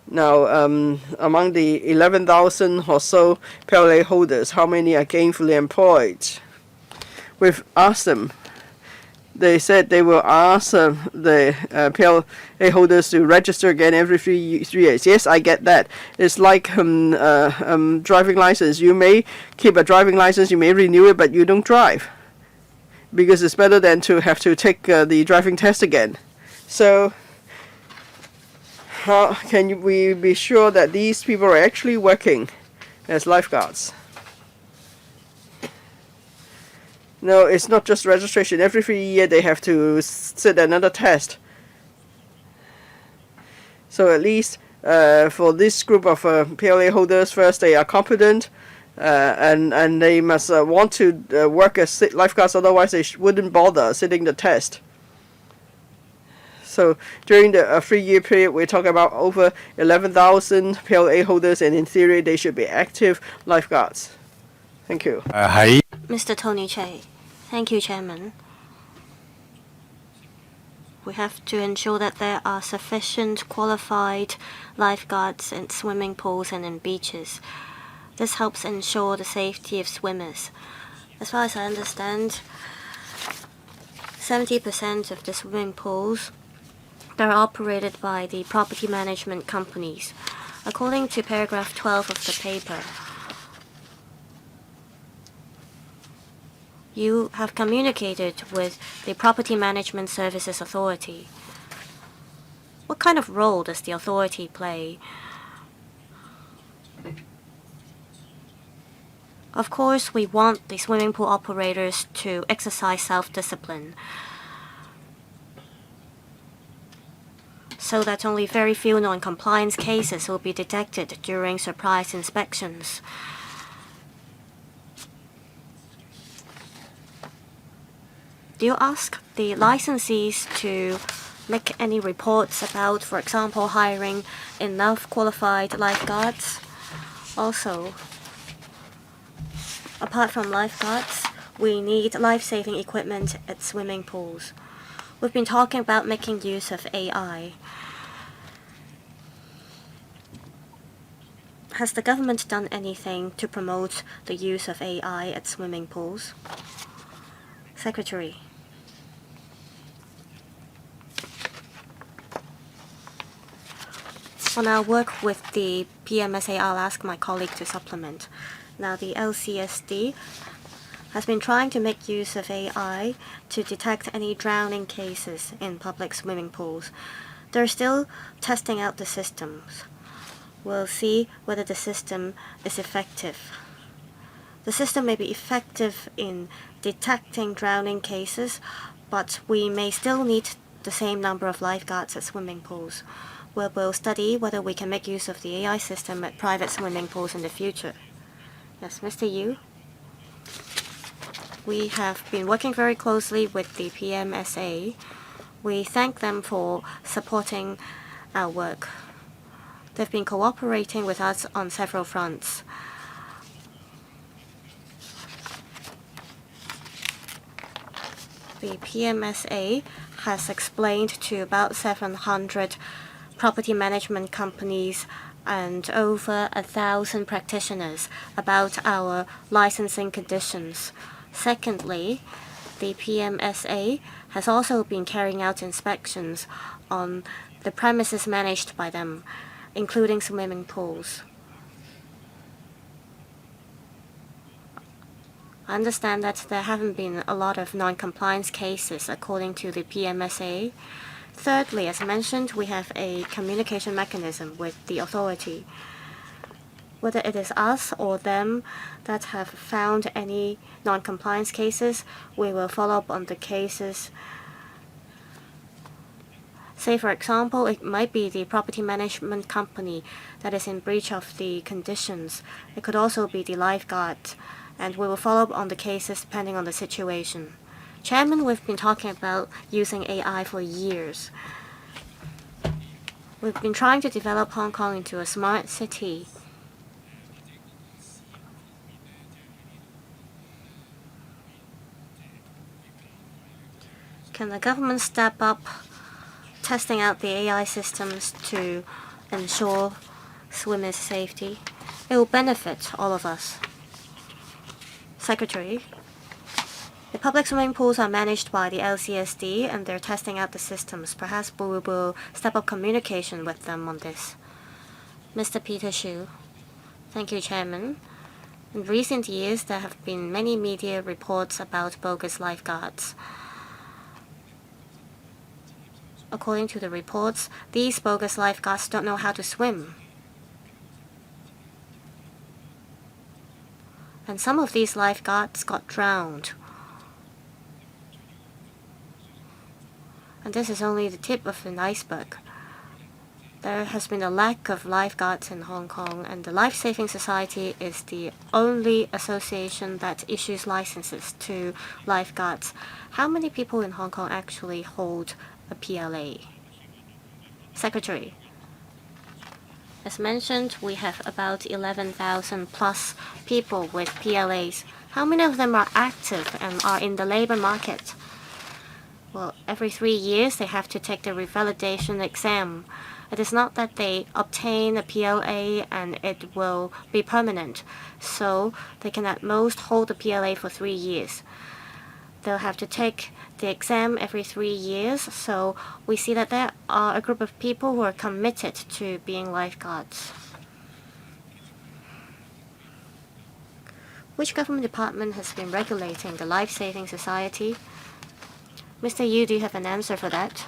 Now, among the 11,000 or so PLA holders, how many are gainfully employed? We've asked them. They said they will ask the PLA holders to register again every 3 years. Yes, I get that. It's like driving license. You may keep a driving license, you may renew it, but you don't drive. because it's better than to have to take the driving test again. So how can we be sure that these people are actually working as lifeguards? No, it's not just registration. Every 3 years they have to sit another test. So at least for this group of PLA holders, first they are competent, and they must want to work as lifeguards. Otherwise, they wouldn't bother sitting the test. So during the 3 year period, we're talking about over 11,000 PLA holders, and in theory, they should be active lifeguards. Thank you. Mr. Tony Che. Thank you, Chairman. We have to ensure that there are sufficient qualified lifeguards in swimming pools and in beaches. This helps ensure the safety of swimmers. As far as I understand, 70% of the swimming pools are operated by the property management companies. According to paragraph 12 of the paper, you have communicated with the Property Management Services Authority. What kind of role does the authority play? Of course, we want the swimming pool operators to exercise self-discipline so that only very few non-compliance cases will be detected during surprise inspections. Do you ask the licensees to make any reports about, for example, hiring enough qualified lifeguards? Also, apart from lifeguards, we need life-saving equipment at swimming pools. We've been talking about making use of AI. Has the government done anything to promote the use of AI at swimming pools? Secretary. On our work with the PMSA, I'll ask my colleague to supplement. Now, the LCSD has been trying to make use of AI to detect any drowning cases in public swimming pools. They're still testing out the systems. We'll see whether the system is effective. The system may be effective in detecting drowning cases, but we may still need the same number of lifeguards at swimming pools. We'll study whether we can make use of the AI system at private swimming pools in the future. Yes, Mr. Yu. We have been working very closely with the PMSA. We thank them for supporting our work. They've been cooperating with us on several fronts. The PMSA has explained to about 700 property management companies and over 1,000 practitioners about our licensing conditions. Secondly, the PMSA has also been carrying out inspections on the premises managed by them, including swimming pools. I understand that there haven't been a lot of non-compliance cases according to the PMSA. Thirdly, as mentioned, we have a communication mechanism with the authority. Whether it is us or them that have found any non-compliance cases, we will follow up on the cases. Say, for example, it might be the property management company that is in breach of the conditions. It could also be the lifeguard, and we will follow up on the cases depending on the situation. Chairman, we've been talking about using AI for years. We've been trying to develop Hong Kong into a smart city. Can the government step up testing out the AI systems to ensure swimmers' safety? It will benefit all of us. Secretary, the public swimming pools are managed by the LCSD and they're testing out the systems. Perhaps we will step up communication with them on this. Mr. Peter Xu. Thank you, Chairman. In recent years, there have been many media reports about bogus lifeguards. According to the reports, these bogus lifeguards don't know how to swim. And some of these lifeguards got drowned. And this is only the tip of an iceberg. There has been a lack of lifeguards in Hong Kong, and the Life Saving Society is the only association that issues licenses to lifeguards. How many people in Hong Kong actually hold a PLA? Secretary. As mentioned, we have about 11,000 plus people with PLAs. How many of them are active and are in the labor market? Well, every 3 years they have to take the revalidation exam. It is not that they obtain a PLA and it will be permanent. So they can at most hold a PLA for 3 years. They'll have to take the exam every 3 years. So we see that there are a group of people who are committed to being lifeguards. Which government department has been regulating the Life Saving Society? Mr. Yu, do you have an answer for that?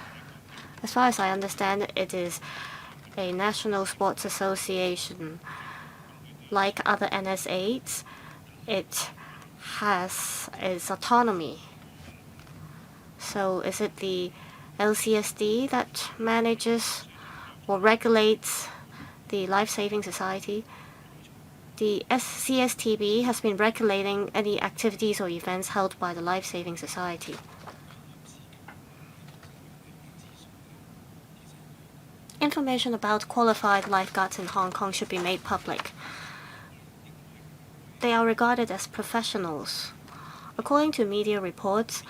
As far as I understand, it is a national sports association. Like other NSAs, it has its autonomy. So is it the LCSD that manages or regulates the Life Saving Society? The CSTB has been regulating any activities or events held by the Life Saving Society. Information about qualified lifeguards in Hong Kong should be made public. They are regarded as professionals. According to media reports,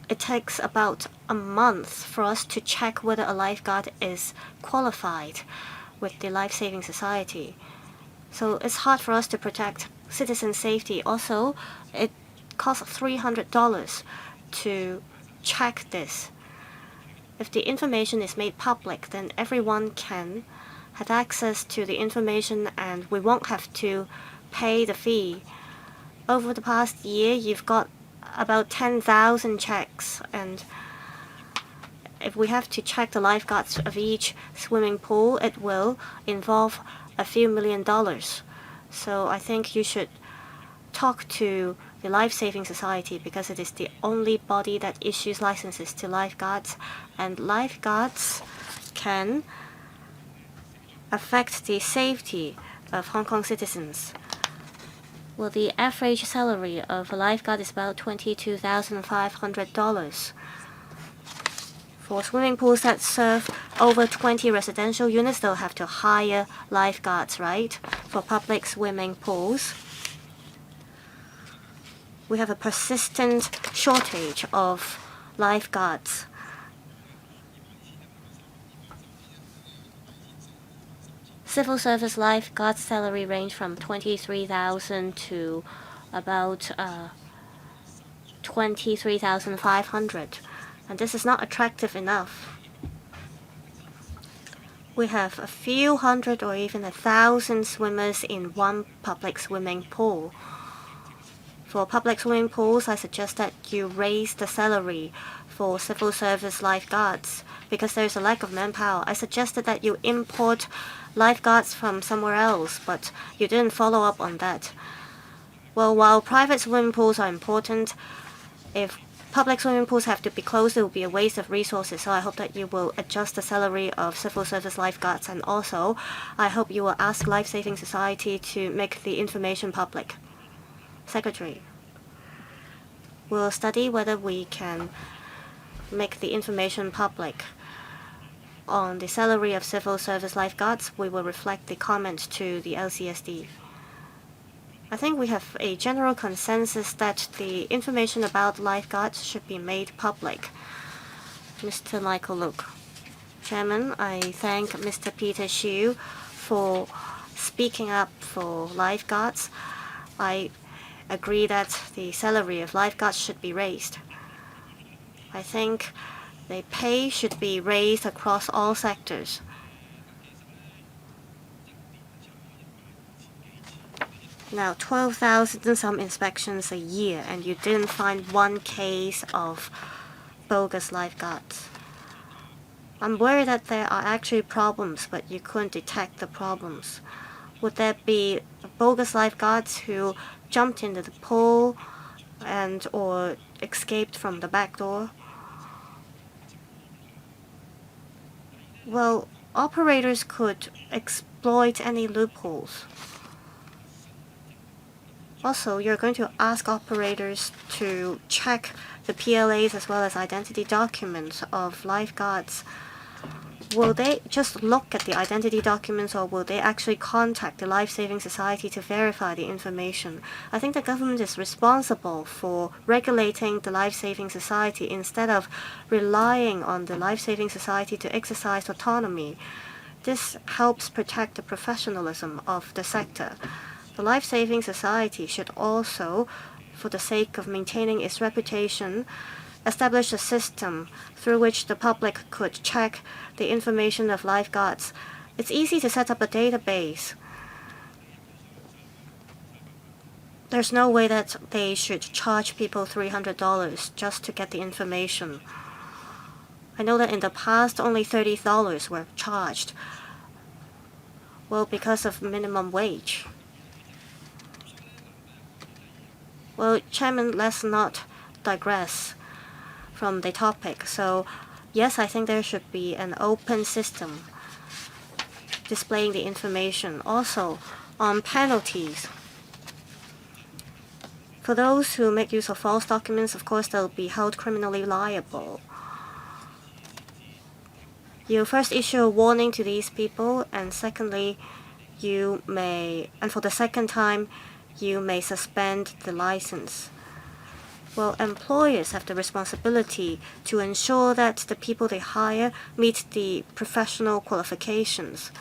it takes about a month for us to check whether a lifeguard is qualified with the Life Saving Society. So it's hard for us to protect citizen safety. Also, it costs $300 to check this. If the information is made public, then everyone can have access to the information and we won't have to pay the fee. Over the past year, you've got about 10,000 checks, and if we have to check the lifeguards of each swimming pool, it will involve a few $1,000,000. So I think you should talk to the Life Saving Society because it is the only body that issues licenses to lifeguards, and lifeguards can affect the safety of Hong Kong citizens. Well, the average salary of a lifeguard is about $22,500. For swimming pools that serve over 20 residential units, they'll have to hire lifeguards, right? For public swimming pools, we have a persistent shortage of lifeguards. Civil service lifeguards' salary range from $23,000 to about $23,500, and this is not attractive enough. We have a few hundred or even 1,000 swimmers in one public swimming pool. For public swimming pools, I suggest that you raise the salary for civil service lifeguards because there's a lack of manpower. I suggested that you import lifeguards from somewhere else, but you didn't follow up on that. Well, while private swimming pools are important, if public swimming pools have to be closed, it will be a waste of resources. So I hope that you will adjust the salary of civil service lifeguards, and also I hope you will ask Life Saving Society to make the information public. Secretary, we'll study whether we can make the information public. On the salary of civil service lifeguards, we will reflect the comment to the LCSD. I think we have a general consensus that the information about lifeguards should be made public. Mr. Michael Luke. Chairman, I thank Mr. Peter Xu for speaking up for lifeguards. I agree that the salary of lifeguards should be raised. I think the pay should be raised across all sectors. Now, 12,000 some inspections a year, and you didn't find one case of bogus lifeguards. I'm worried that there are actually problems, but you couldn't detect the problems. Would there be bogus lifeguards who jumped into the pool and or escaped from the back door? Well, operators could exploit any loopholes. Also, you're going to ask operators to check the PLAs as well as identity documents of lifeguards. Will they just look at the identity documents, or will they actually contact the Life Saving Society to verify the information? I think the government is responsible for regulating the Life Saving Society instead of relying on the Life Saving Society to exercise autonomy. This helps protect the professionalism of the sector. The Life Saving Society should also, for the sake of maintaining its reputation, establish a system through which the public could check the information of lifeguards. It's easy to set up a database. There's no way that they should charge people $300 just to get the information. I know that in the past only $30 were charged. Well, because of minimum wage. Well, Chairman, let's not digress from the topic. So, yes, I think there should be an open system displaying the information. Also, on penalties. For those who make use of false documents, of course, they'll be held criminally liable. You first issue a warning to these people, and secondly, and for the second time, you may suspend the license. Well, employers have the responsibility to ensure that the people they hire meet the professional qualifications.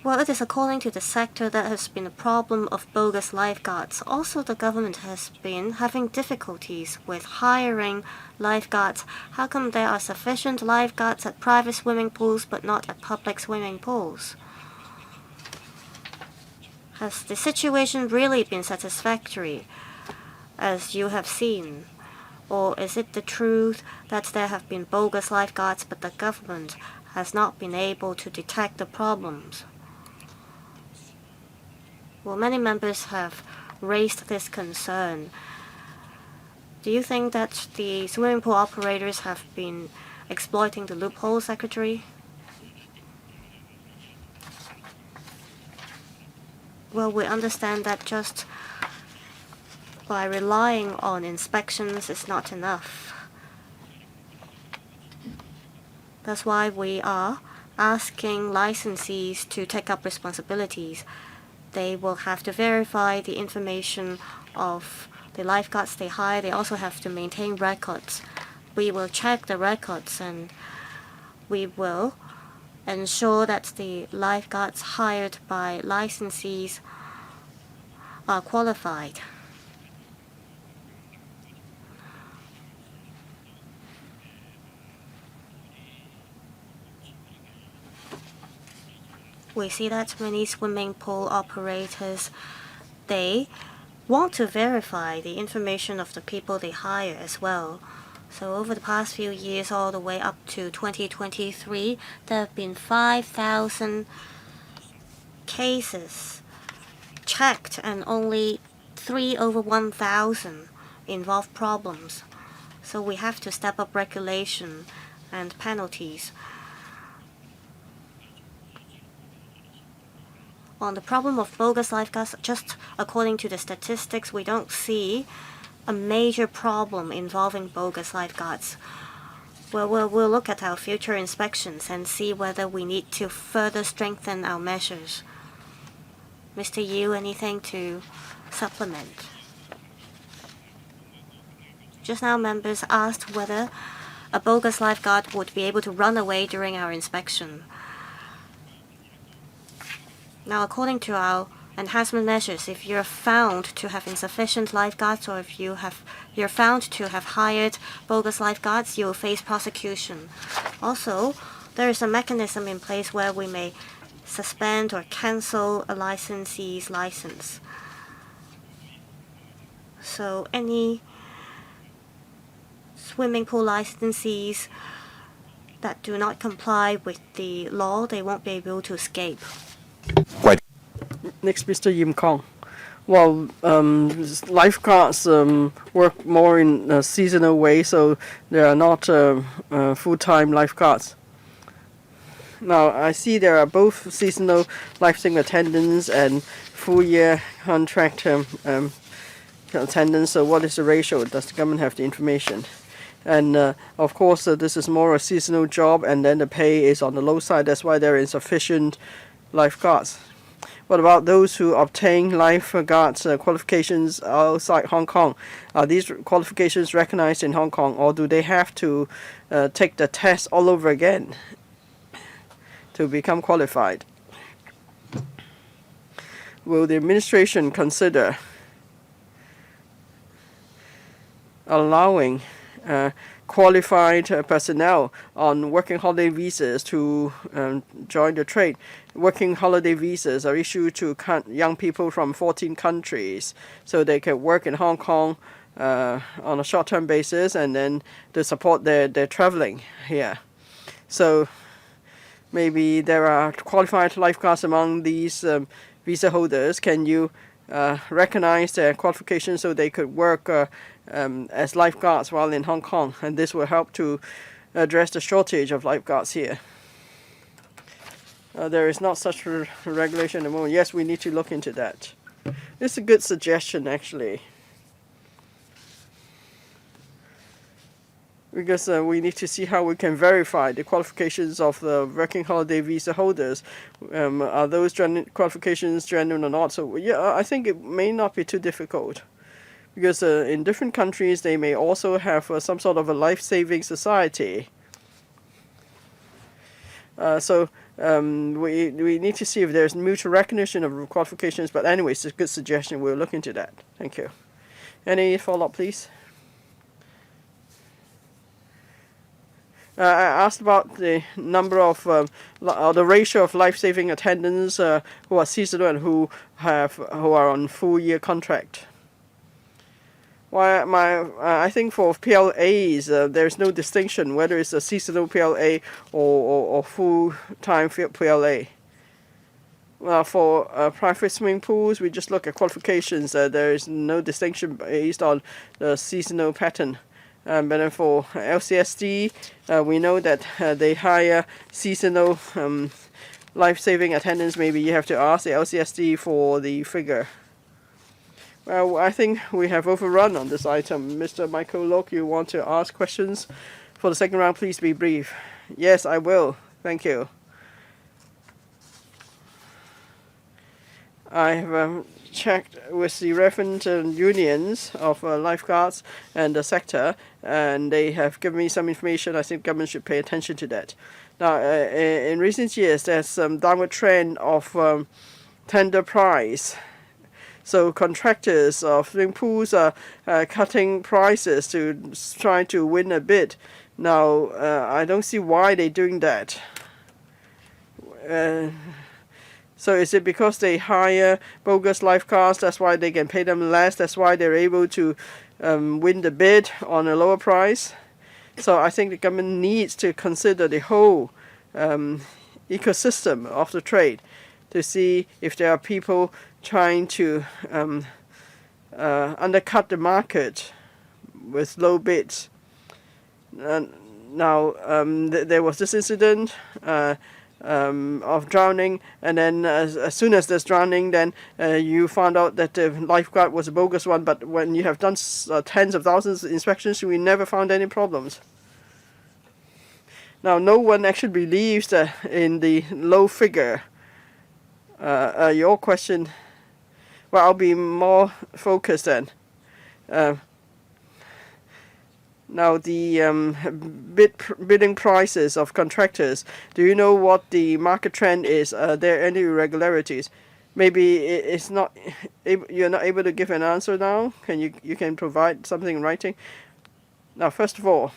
Well, it is according to the sector that has been a problem of bogus lifeguards. Also, the government has been having difficulties with hiring lifeguards. How come there are sufficient lifeguards at private swimming pools but not at public swimming pools? Has the situation really been satisfactory, as you have seen? Or is it the truth that there have been bogus lifeguards but the government has not been able to detect the problems? Well, many members have raised this concern. Do you think that the swimming pool operators have been exploiting the loophole, Secretary? Well, we understand that just by relying on inspections is not enough. That's why we are asking licensees to take up responsibilities. They will have to verify the information of the lifeguards they hire. They also have to maintain records. We will check the records, and we will ensure that the lifeguards hired by licensees are qualified. We see that many swimming pool operators, they want to verify the information of the people they hire as well. So over the past few years, all the way up to 2023, there have been 5,000 cases checked, and only 3 over 1,000 involve problems. So we have to step up regulation and penalties. On the problem of bogus lifeguards, just according to the statistics, we don't see a major problem involving bogus lifeguards. Well, we'll look at our future inspections and see whether we need to further strengthen our measures. Mr. Yu, anything to supplement? Just now, members asked whether a bogus lifeguard would be able to run away during our inspection. Now, according to our enhancement measures. If you're found to have insufficient lifeguards, or if you're found to have hired bogus lifeguards, you will face prosecution. Also, there is a mechanism in place where we may suspend or cancel a licensee's license. So any swimming pool licensees that do not comply with the law, they won't be able to escape. Next, Mr. Yim Kong. Well, lifeguards work more in a seasonal way, so they are not full-time lifeguards. Now, I see there are both seasonal lifesaving attendants and full-year contract attendants. So what is the ratio? Does the government have the information? And of course, this is more a seasonal job, and then the pay is on the low side. That's why there are insufficient lifeguards. What about those who obtain lifeguards qualifications outside Hong Kong? Are these qualifications recognized in Hong Kong, or do they have to take the test all over again to become qualified? Will the administration consider allowing qualified personnel on working holiday visas to join the trade? Working holiday visas are issued to young people from 14 countries, so they can work in Hong Kong on a short-term basis, and then to support their traveling here. So maybe there are qualified lifeguards among these visa holders. Can you recognize their qualifications so they could work as lifeguards while in Hong Kong? And this will help to address the shortage of lifeguards here. There is not such a regulation at the moment. Yes, we need to look into that. It's a good suggestion, actually, because we need to see how we can verify the qualifications of the working holiday visa holders. Are those qualifications genuine or not? So yeah, I think it may not be too difficult, because in different countries they may also have some sort of a life-saving society. So we need to see if there's mutual recognition of qualifications. But anyway, it's a good suggestion. We'll look into that. Thank you. Any follow-up, please? I asked about the number of, the ratio of life-saving attendants who are seasonal and who are on full-year contract. I think for PLAs, there's no distinction whether it's a seasonal PLA or full-time PLA. For private swimming pools, we just look at qualifications. There is no distinction based on the seasonal pattern. But then for LCSD, we know that they hire seasonal life-saving attendants. Maybe you have to ask the LCSD for the figure. Well, I think we have overrun on this item. Mr. Michael Lok, you want to ask questions for the second round? Please be brief. Yes, I will. Thank you. I have checked with the relevant unions of lifeguards and the sector, and they have given me some information. I think government should pay attention to that. Now, in recent years, there's some downward trend of tender price. So contractors of swimming pools are cutting prices to try to win a bid. Now, I don't see why they're doing that. So is it because they hire bogus lifeguards? That's why they can pay them less. That's why they're able to win the bid on a lower price. So I think the government needs to consider the whole ecosystem of the trade to see if there are people trying to undercut the market with low bids. Now, there was this incident of drowning, and then as soon as there's drowning, then you found out that the lifeguard was a bogus one. But when you have done tens of thousands of inspections, we never found any problems. Now, no one actually believes in the low figure. Your question, well, I'll be more focused then. Now, the bidding prices of contractors, do you know what the market trend is? Are there any irregularities? maybe it's not you're not able to give an answer now. You can provide something in writing? Now, first of all,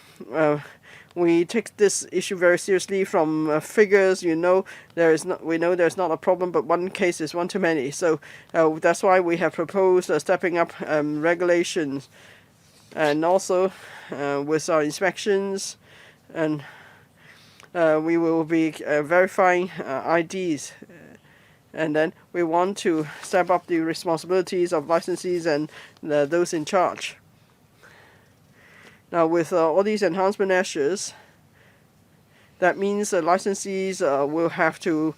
we take this issue very seriously. From figures, we know there's not a problem, but one case is one too many. So that's why we have proposed stepping up regulations, and also with our inspections, and we will be verifying IDs. And then we want to step up the responsibilities of licensees and those in charge. Now, with all these enhancement measures, that means the licensees will have to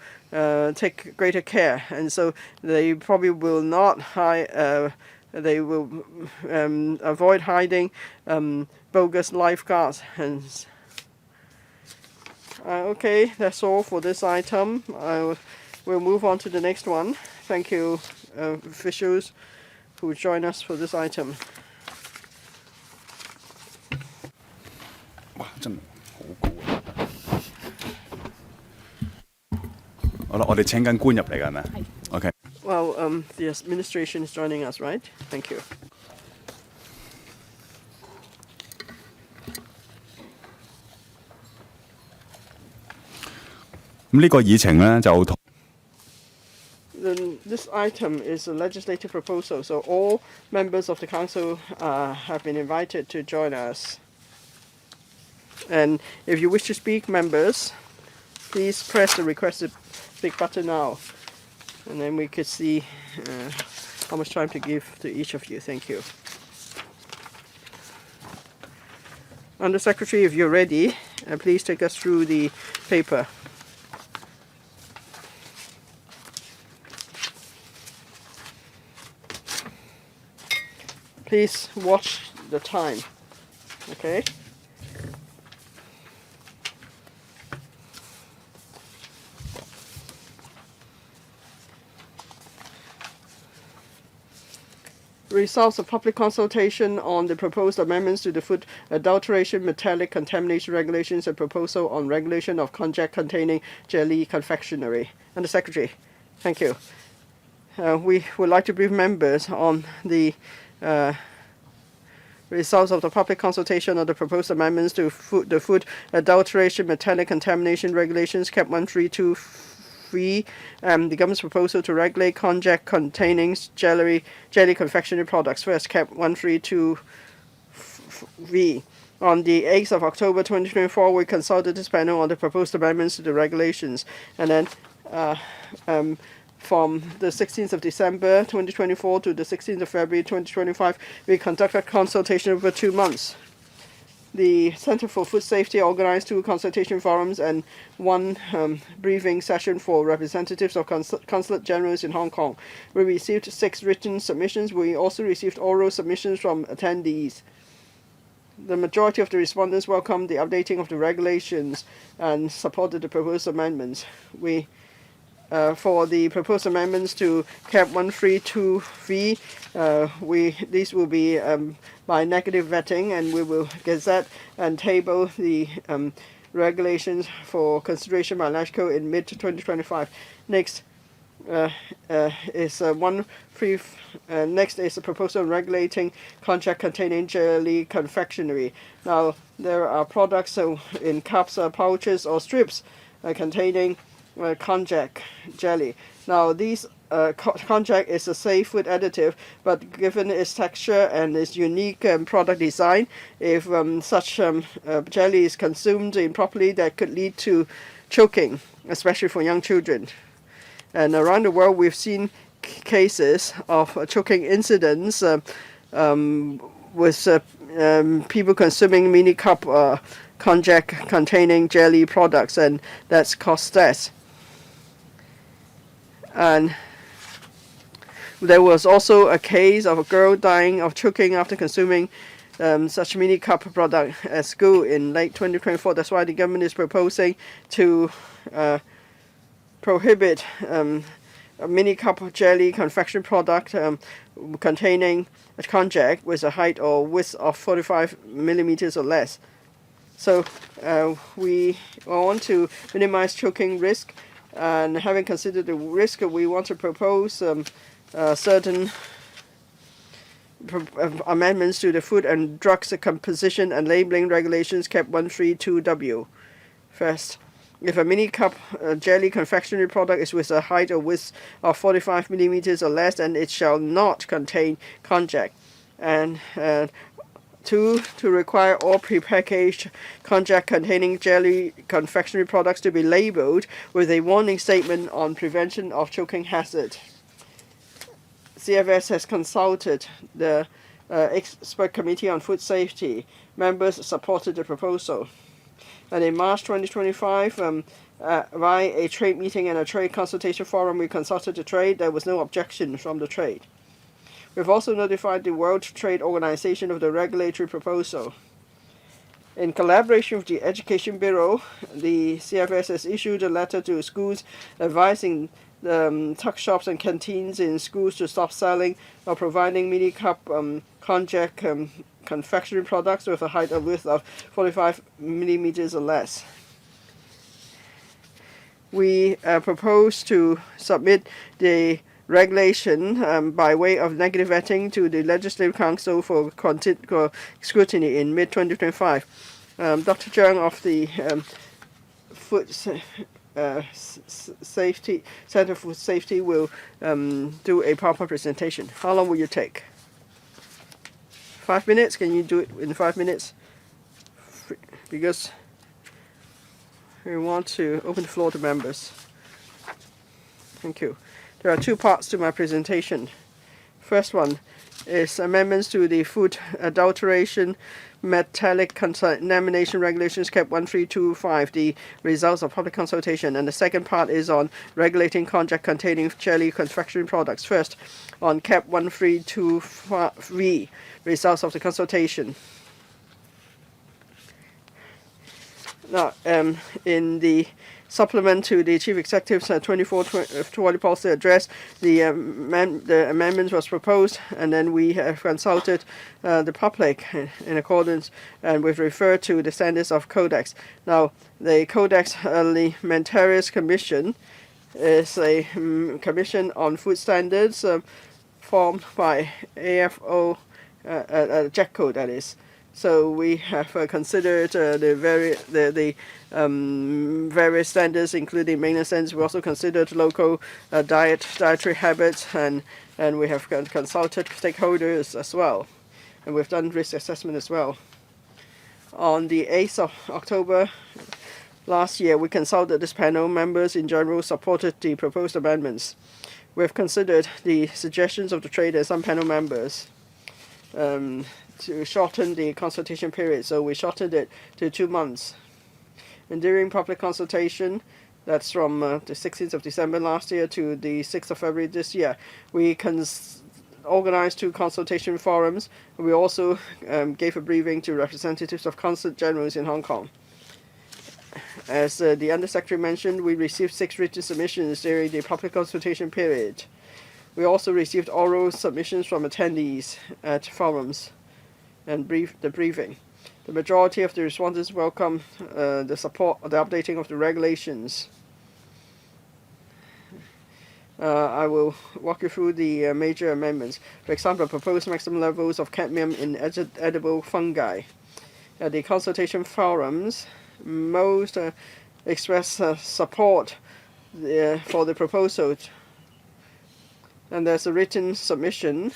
take greater care, and so they probably will not they will avoid hiding bogus lifeguards. And okay, that's all for this item. We'll move on to the next one. Thank you, officials who join us for this item. 哇！真係好高啊！好啦，我哋請緊官入嚟㗎，係咪啊？OK。Well, the administration is joining us, right? Thank you. 咁呢個議程咧就同 This item is a legislative proposal, so all members of the council have been invited to join us. And if you wish to speak, members, please press the requested speak button now. And then we could see how much time to give to each of you. Thank you. Under Secretary, if you're ready, please take us through the paper. Please watch the time. Okay? Results of public consultation on the proposed amendments to the Food Adulteration, Metallic Contamination Regulations and proposal on regulation of konjac-containing jelly confectionery. And the Secretary, thank you. We would like to brief members on the results of the public consultation on the proposed amendments to the Food Adulteration, Metallic Contamination Regulations, CAP 132(3), the government's proposal to regulate konjac-containing jelly confectionery products. First, CAP 132(V). On the 8th of October 2024, we consulted this panel on the proposed amendments to the regulations. And then from the 16th of December 2024 to the 16th of February 2025, we conducted consultation over 2 months. The Center for Food Safety organized 2 consultation forums and 1 briefing session for representatives of consulate generals in Hong Kong. We received 6 written submissions. We also received oral submissions from attendees. The majority of the respondents welcomed the updating of the regulations and supported the proposed amendments. For the proposed amendments to CAP 132(V), these will be by negative vetting, and we will gazette and table the regulations for consideration by LegCo in mid-2025. Next is next is a proposal on regulating konjac-containing jelly confectionery. Now, there are products in cups, pouches, or strips containing konjac jelly. Now, these konjac is a safe food additive, but given its texture and its unique product design, if such jelly is consumed improperly, that could lead to choking, especially for young children. And around the world, we've seen cases of choking incidents with people consuming mini cup konjac-containing jelly products, and that's caused death. And there was also a case of a girl dying of choking after consuming such mini cup product at school in late 2024. That's why the government is proposing to prohibit a mini cup jelly confection product containing konjac with a height or width of 45 millimeters or less. So we want to minimize choking risk, And having considered the risk, we want to propose certain amendments to the Food and Drugs Composition and Labeling Regulations, CAP 132W. First, if a mini cup jelly confectionery product is with a height or width of 45 millimeters or less, then it shall not contain konjac. And 2, to require all prepackaged konjac-containing jelly confectionery products to be labeled with a warning statement on prevention of choking hazard. CFS has consulted the Expert Committee on Food Safety. Members supported the proposal. And in March 2025, via a trade meeting and a trade consultation forum, we consulted the trade. There was no objection from the trade. We've also notified the World Trade Organization of the regulatory proposal. In collaboration with the Education Bureau, the CFS has issued a letter to schools advising tuck shops and canteens in schools to stop selling or providing mini cup konjac confectionery products with a height or width of 45 millimeters or less. We propose to submit the regulation by way of negative vetting to the Legislative Council for scrutiny in mid-2025. Dr. Zhang of the Food Safety Center for Food Safety will do a PowerPoint presentation. How long will you take? 5 minutes? Can you do it in 5 minutes? Because we want to open the floor to members. Thank you. There are 2 parts to my presentation. First one is amendments to the Food Adulteration Metallic Contamination Regulations, CAP 1325, the results of public consultation. And the second part is on regulating konjac-containing jelly confectionery products. First, on CAP 1325V, results of the consultation. Now, in the supplement to the Chief Executive's 24/20 policy address, the amendment was proposed, and then we have consulted the public in accordance, and we've referred to the standards of Codex. Now, the Codex Alimentarius Commission is a commission on food standards formed by AFO, JECCO, that is. So we have considered the various standards, including maintenance standards. We also considered local dietary habits, and we have consulted stakeholders as well. And we've done risk assessment as well. On the 8th of October last year, we consulted this panel. Members in general supported the proposed amendments. We've considered the suggestions of the trade and some panel members to shorten the consultation period, so we shortened it to 2 months. And during public consultation, that's from the 16th of December last year to the 6th of February this year, we organized 2 consultation forums. We also gave a briefing to representatives of consulate generals in Hong Kong. As the Undersecretary mentioned, we received 6 written submissions during the public consultation period. We also received oral submissions from attendees at forums and the briefing. The majority of the respondents welcome the support of the updating of the regulations. I will walk you through the major amendments. For example, proposed maximum levels of cadmium in edible fungi. At the consultation forums, most express support for the proposal, and there's a written submission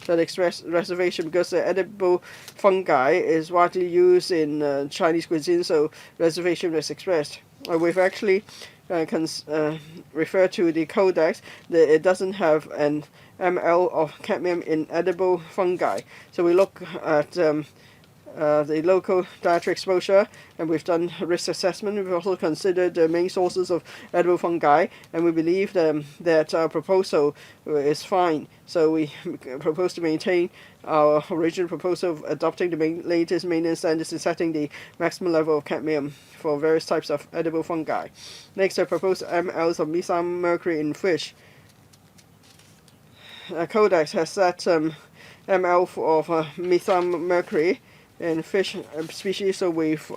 that expressed reservation because the edible fungi is widely used in Chinese cuisine, so reservation was expressed. We've actually referred to the Codex that it doesn't have an ml of cadmium in edible fungi. So we look at the local dietary exposure, and we've done risk assessment. We've also considered the main sources of edible fungi, and we believe that our proposal is fine. So we propose to maintain our original proposal of adopting the latest maintenance standards and setting the maximum level of cadmium for various types of edible fungi. Next, I propose mLs of methyl mercury in fish. Codex has set ml of methyl mercury in fish species. So we've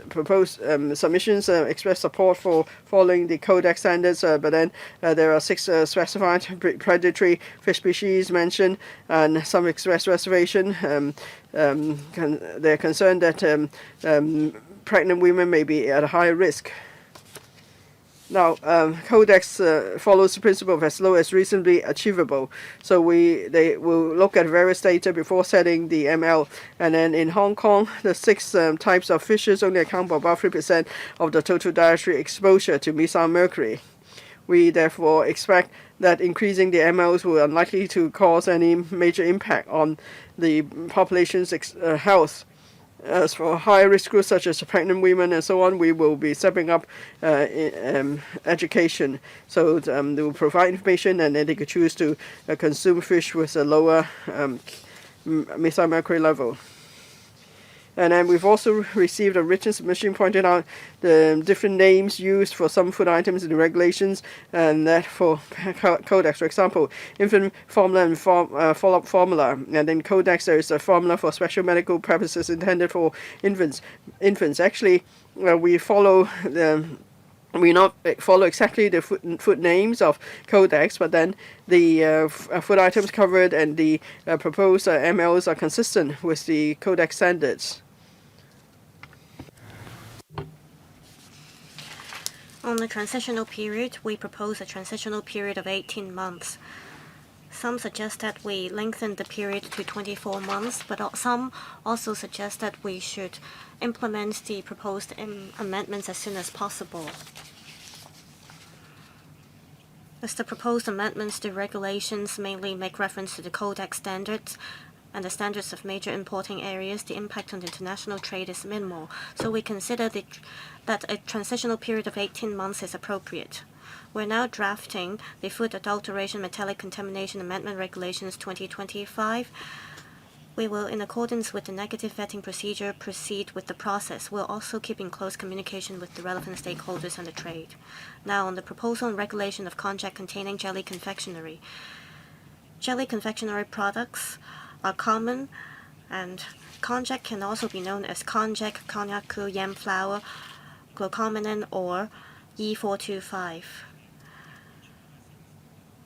proposed submissions express support for following the Codex standards, but then there are 6 specified predatory fish species mentioned, and some express reservation. They're concerned that pregnant women may be at a higher risk. Now, Codex follows the principle of as low as reasonably achievable. So they will look at various data before setting the ML. And then in Hong Kong, the 6 types of fishes only account for about 3% of the total dietary exposure to methyl mercury. We therefore expect that increasing the MLs will unlikely to cause any major impact on the population's health. As for high-risk groups such as pregnant women and so on, we will be stepping up education. So they will provide information, and then they could choose to consume fish with a lower methyl mercury level. And then we've also received a written submission pointing out the different names used for some food items in the regulations, and that for Codex, for example, infant formula and follow-up formula. And in Codex, there is a formula for special medical purposes intended for infants. Actually, we not follow exactly the food names of Codex, but then the food items covered and the proposed MLs are consistent with the Codex standards. On the transitional period, we propose a transitional period of 18 months. Some suggest that we lengthen the period to 24 months, but some also suggest that we should implement the proposed amendments as soon as possible. As the proposed amendments to regulations mainly make reference to the Codex standards and the standards of major importing areas, the impact on international trade is minimal. So we consider that a transitional period of 18 months is appropriate. We're now drafting the Food Adulteration Metallic Contamination Amendment Regulations 2025. We will, in accordance with the negative vetting procedure, proceed with the process. We'll also keep in close communication with the relevant stakeholders and the trade. Now, on the proposal and regulation of konjac-containing jelly confectionery. Jelly confectionery products are common, and konjac can also be known as konjac, konjac, yam flour, glucosamine, or E425.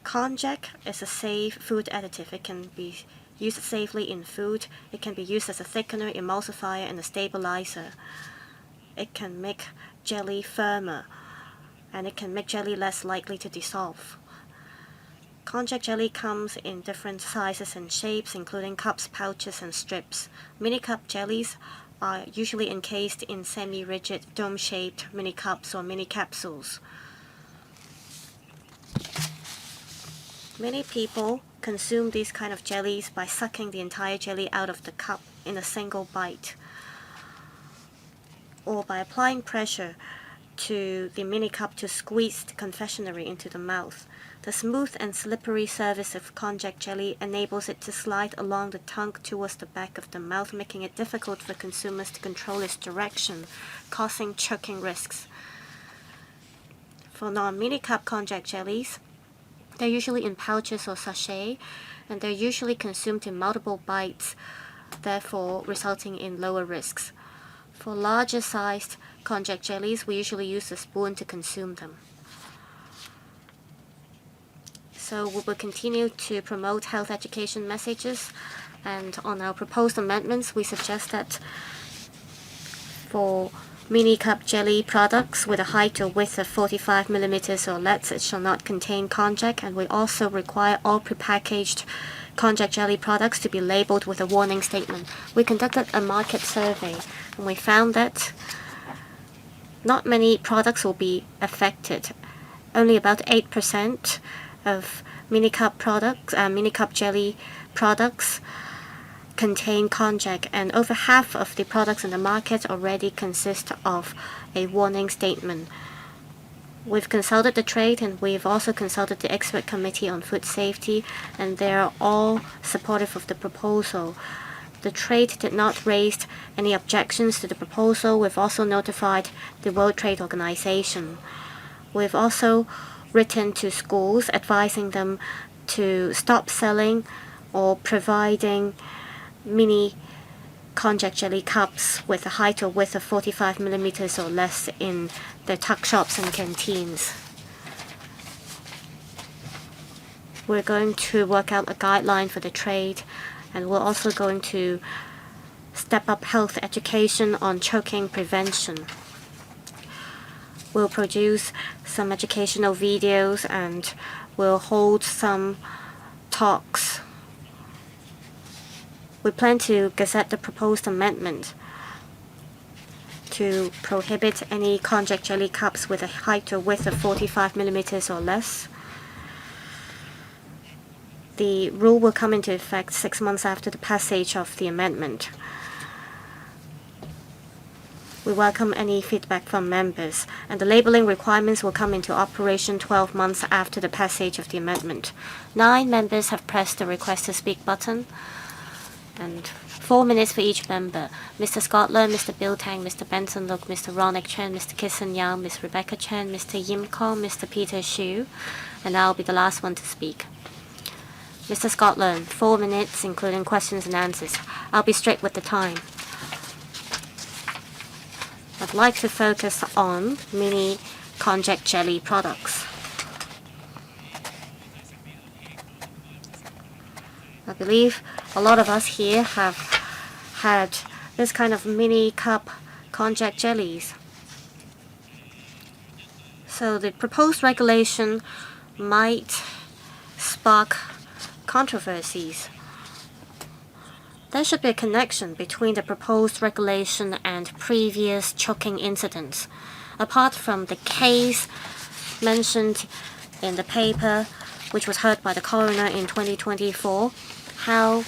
Konjac is a safe food additive. It can be used safely in food. It can be used as a thickener, emulsifier, and a stabilizer. It can make jelly firmer, and it can make jelly less likely to dissolve. Konjac jelly comes in different sizes and shapes, including cups, pouches, and strips. Mini cup jellies are usually encased in semi-rigid, dome-shaped mini cups or mini capsules. Many people consume these kind of jellies by sucking the entire jelly out of the cup in a single bite, or by applying pressure to the mini cup to squeeze the confectionery into the mouth. The smooth and slippery surface of konjac jelly enables it to slide along the tongue towards the back of the mouth, making it difficult for consumers to control its direction, causing choking risks. For non-mini cup konjac jellies, they're usually in pouches or sachet, and they're usually consumed in multiple bites, therefore resulting in lower risks. For larger sized konjac jellies, we usually use a spoon to consume them. So we will continue to promote health education messages, and on our proposed amendments, we suggest that for mini cup jelly products with a height or width of 45 millimeters or less, it shall not contain konjac, and we also require all prepackaged konjac jelly products to be labeled with a warning statement. We conducted a market survey, and we found that not many products will be affected. Only about 8% of mini cup jelly products contain konjac, and over half of the products in the market already consist of a warning statement. We've consulted the trade, and we've also consulted the expert committee on food safety, and they are all supportive of the proposal. The trade did not raise any objections to the proposal. We've also notified the World Trade Organization. We've also written to schools advising them to stop selling or providing mini konjac jelly cups with a height or width of 45 millimeters or less in the tuck shops and canteens. We're going to work out a guideline for the trade, and we're also going to step up health education on choking prevention. We'll produce some educational videos and we'll hold some talks. We plan to gazette the proposed amendment to prohibit any konjac jelly cups with a height or width of 45 millimeters or less. The rule will come into effect 6 months after the passage of the amendment. We welcome any feedback from members, and the labeling requirements will come into operation 12 months after the passage of the amendment. 9 members have pressed the request to speak button, and 4 minutes for each member. Mr. Scotland, Mr. Bill Tang, Mr. Benson Look, Mr. Ronick Chen, Mr. Kissen Yao, Ms. Rebecca Chen, Mr. Yim Kong, Mr. Peter Xu, and I'll be the last one to speak. Mr. Scotland, 4 minutes, including questions and answers. I'll be strict with the time. I'd like to focus on mini konjac jelly products. I believe a lot of us here have had this kind of mini cup konjac jellies. So the proposed regulation might spark controversies. There should be a connection between the proposed regulation and previous choking incidents. Apart from the case mentioned in the paper, which was heard by the coroner in 2024, how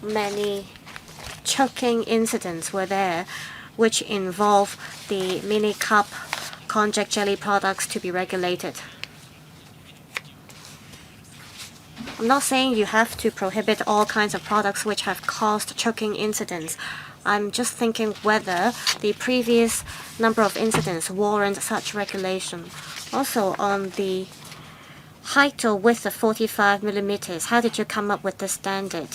many choking incidents were there which involve the mini cup konjac jelly products to be regulated? I'm not saying you have to prohibit all kinds of products which have caused choking incidents. I'm just thinking whether the previous number of incidents warrant such regulation. Also, on the height or width of 45 millimeters, how did you come up with this standard?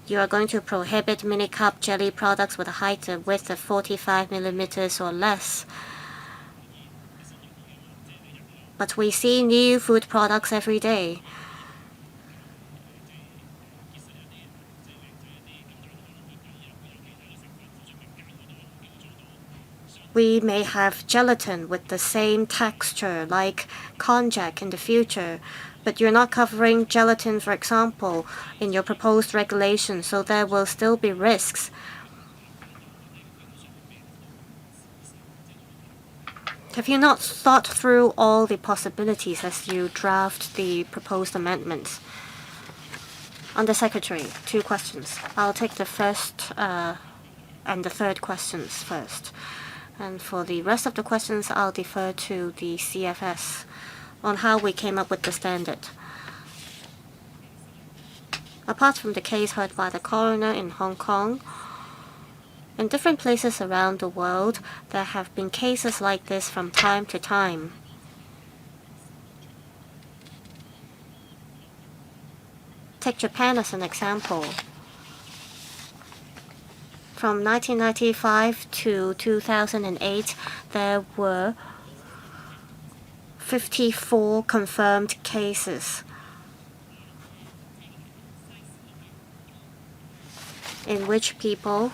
You are going to prohibit mini cup jelly products with a height or width of 45 millimeters or less. But we see new food products every day. We may have gelatin with the same texture like konjac in the future, but you're not covering gelatin, for example, in your proposed regulation, so there will still be risks. Have you not thought through all the possibilities as you draft the proposed amendments? Under Secretary, 2 questions. I'll take the first and the third questions first. And for the rest of the questions, I'll defer to the CFS on how we came up with the standard. Apart from the case heard by the coroner in Hong Kong, in different places around the world, there have been cases like this from time to time. Take Japan as an example. From 1995 to 2008, there were 54 confirmed cases in which people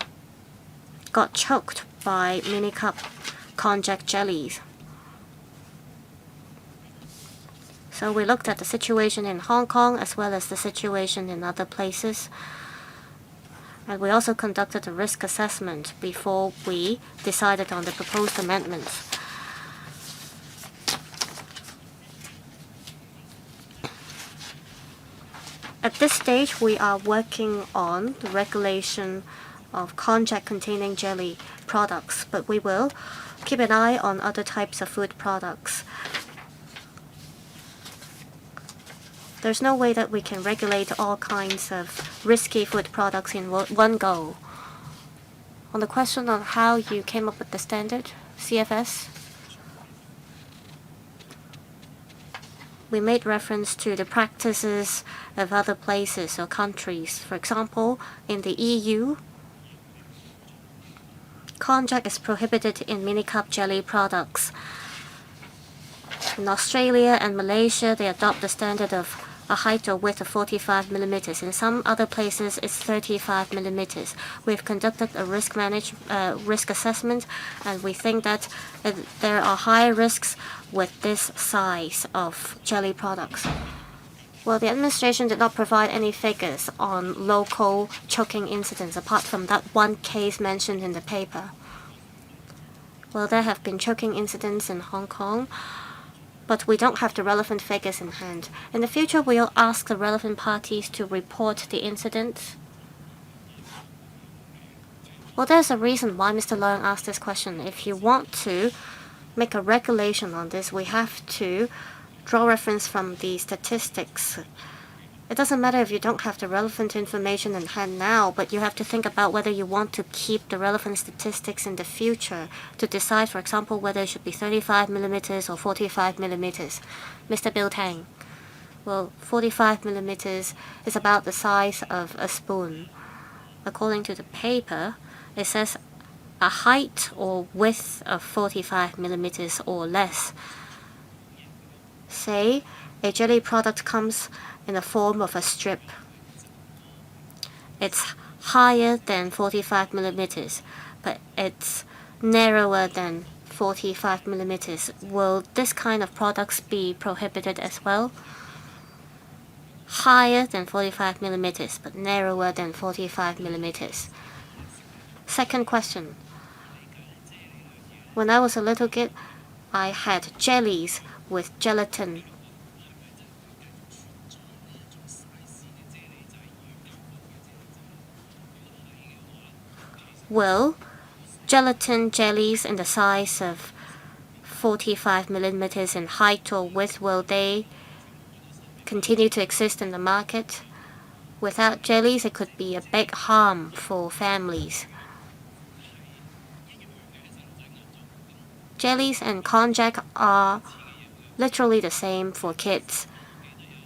got choked by mini cup konjac jellies. So we looked at the situation in Hong Kong as well as the situation in other places. And we also conducted a risk assessment before we decided on the proposed amendments. At this stage, we are working on the regulation of konjac-containing jelly products, but we will keep an eye on other types of food products. There's no way that we can regulate all kinds of risky food products in one go. On the question of how you came up with the standard, CFS? we made reference to the practices of other places or countries. For example, in the EU, konjac is prohibited in mini cup jelly products. In Australia and Malaysia, they adopt the standard of a height or width of 45 millimeters. In some other places, it's 35 millimeters. We've conducted a risk assessment, and we think that there are high risks with this size of jelly products. Well, the administration did not provide any figures on local choking incidents apart from that one case mentioned in the paper. Well, there have been choking incidents in Hong Kong, but we don't have the relevant figures in hand. In the future, we'll ask the relevant parties to report the incidents. Well, there's a reason why Mr. Leung asked this question. If you want to make a regulation on this, we have to draw reference from the statistics. It doesn't matter if you don't have the relevant information in hand now, but you have to think about whether you want to keep the relevant statistics in the future to decide, for example, whether it should be 35 millimeters or 45 millimeters. Mr. Bill Tang. Well, 45 millimeters is about the size of a spoon. According to the paper, it says a height or width of 45 millimeters or less. Say, a jelly product comes in the form of a strip. It's higher than 45 millimeters, but it's narrower than 45 millimeters. Will this kind of products be prohibited as well? Higher than 45 millimeters, but narrower than 45 millimeters. Second question. When I was a little kid, I had jellies with gelatin. Will gelatin jellies in the size of 45 millimeters in height or width, will they continue to exist in the market? Without jellies, it could be a big harm for families. Jellies and konjac are literally the same for kids.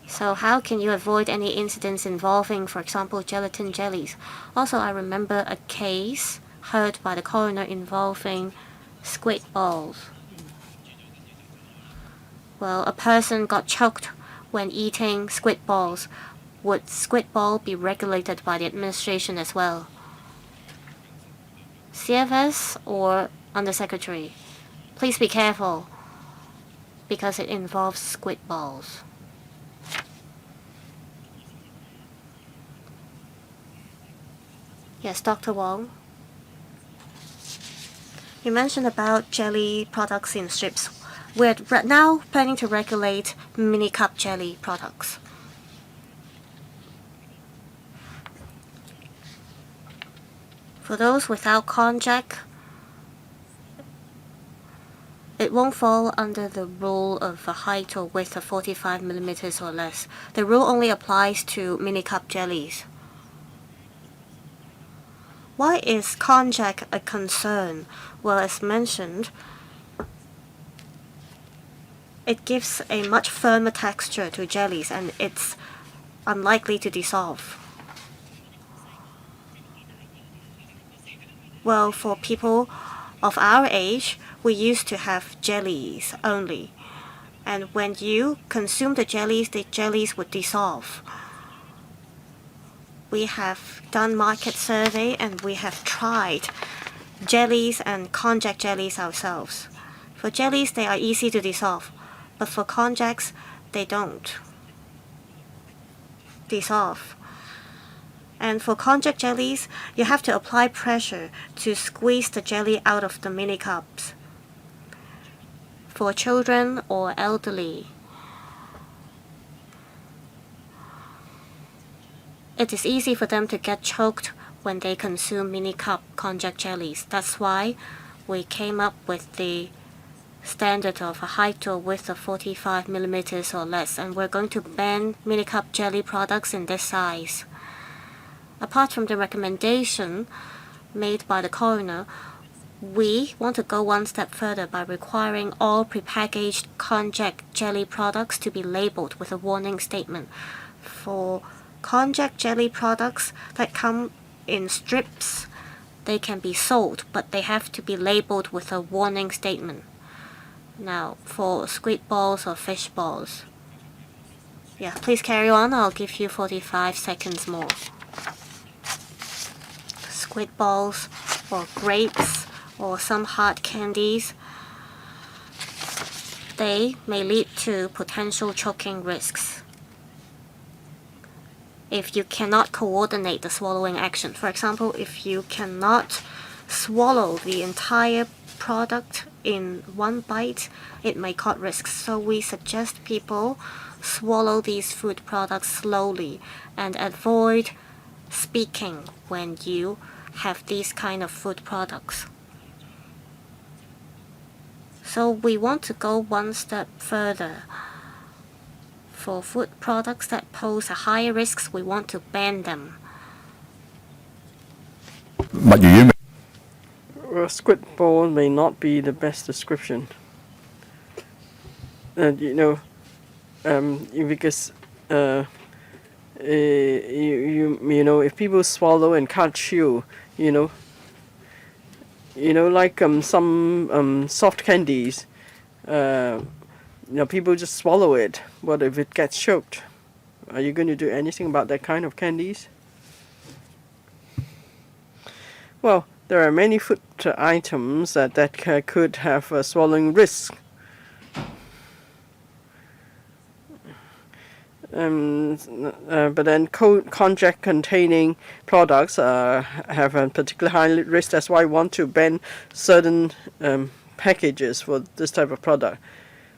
So how can you avoid any incidents involving, for example, gelatin jellies? Also, I remember a case heard by the coroner involving squid balls. Well, a person got choked when eating squid balls. Would squid ball be regulated by the administration as well? CFS or Undersecretary? Please be careful, because it involves squid balls. Yes, Dr. Wong. You mentioned about jelly products in strips. We're now planning to regulate mini cup jelly products. For those without konjac, it won't fall under the rule of a height or width of 45 millimeters or less. The rule only applies to mini cup jellies. Why is konjac a concern? Well, as mentioned, it gives a much firmer texture to jellies and it's unlikely to dissolve. Well, for people of our age, we used to have jellies only. And when you consume the jellies would dissolve. We have done market survey and we have tried jellies and konjac jellies ourselves. For jellies, they are easy to dissolve, but for konjacs, they don't dissolve. And for konjac jellies, you have to apply pressure to squeeze the jelly out of the mini cups. For children or elderly, it is easy for them to get choked when they consume mini cup konjac jellies. That's why we came up with the standard of a height or width of 45 millimeters or less, and we're going to ban mini cup jelly products in this size. Apart from the recommendation made by the coroner, We want to go one step further by requiring all prepackaged konjac jelly products to be labeled with a warning statement. For konjac jelly products that come in strips, they can be sold, but they have to be labeled with a warning statement. Now, for squid balls or fish balls. Yeah, please carry on. I'll give you 45 seconds more. Squid balls or grapes or some hard candies, they may lead to potential choking risks if you cannot coordinate the swallowing action. For example, if you cannot swallow the entire product in one bite, it may cause risks. So we suggest people swallow these food products slowly and avoid speaking when you have these kind of food products. So we want to go one step further. For food products that pose a higher risks, we want to ban them. 墨魚丸 A squid ball may not be the best description. Because if people swallow and can't chew, like some soft candies, people just swallow it. What if it gets choked? Are you going to do anything about that kind of candies? Well, there are many food items that could have swallowing risk. But then konjac-containing products have a particularly high risk. That's why I want to ban certain packages for this type of product.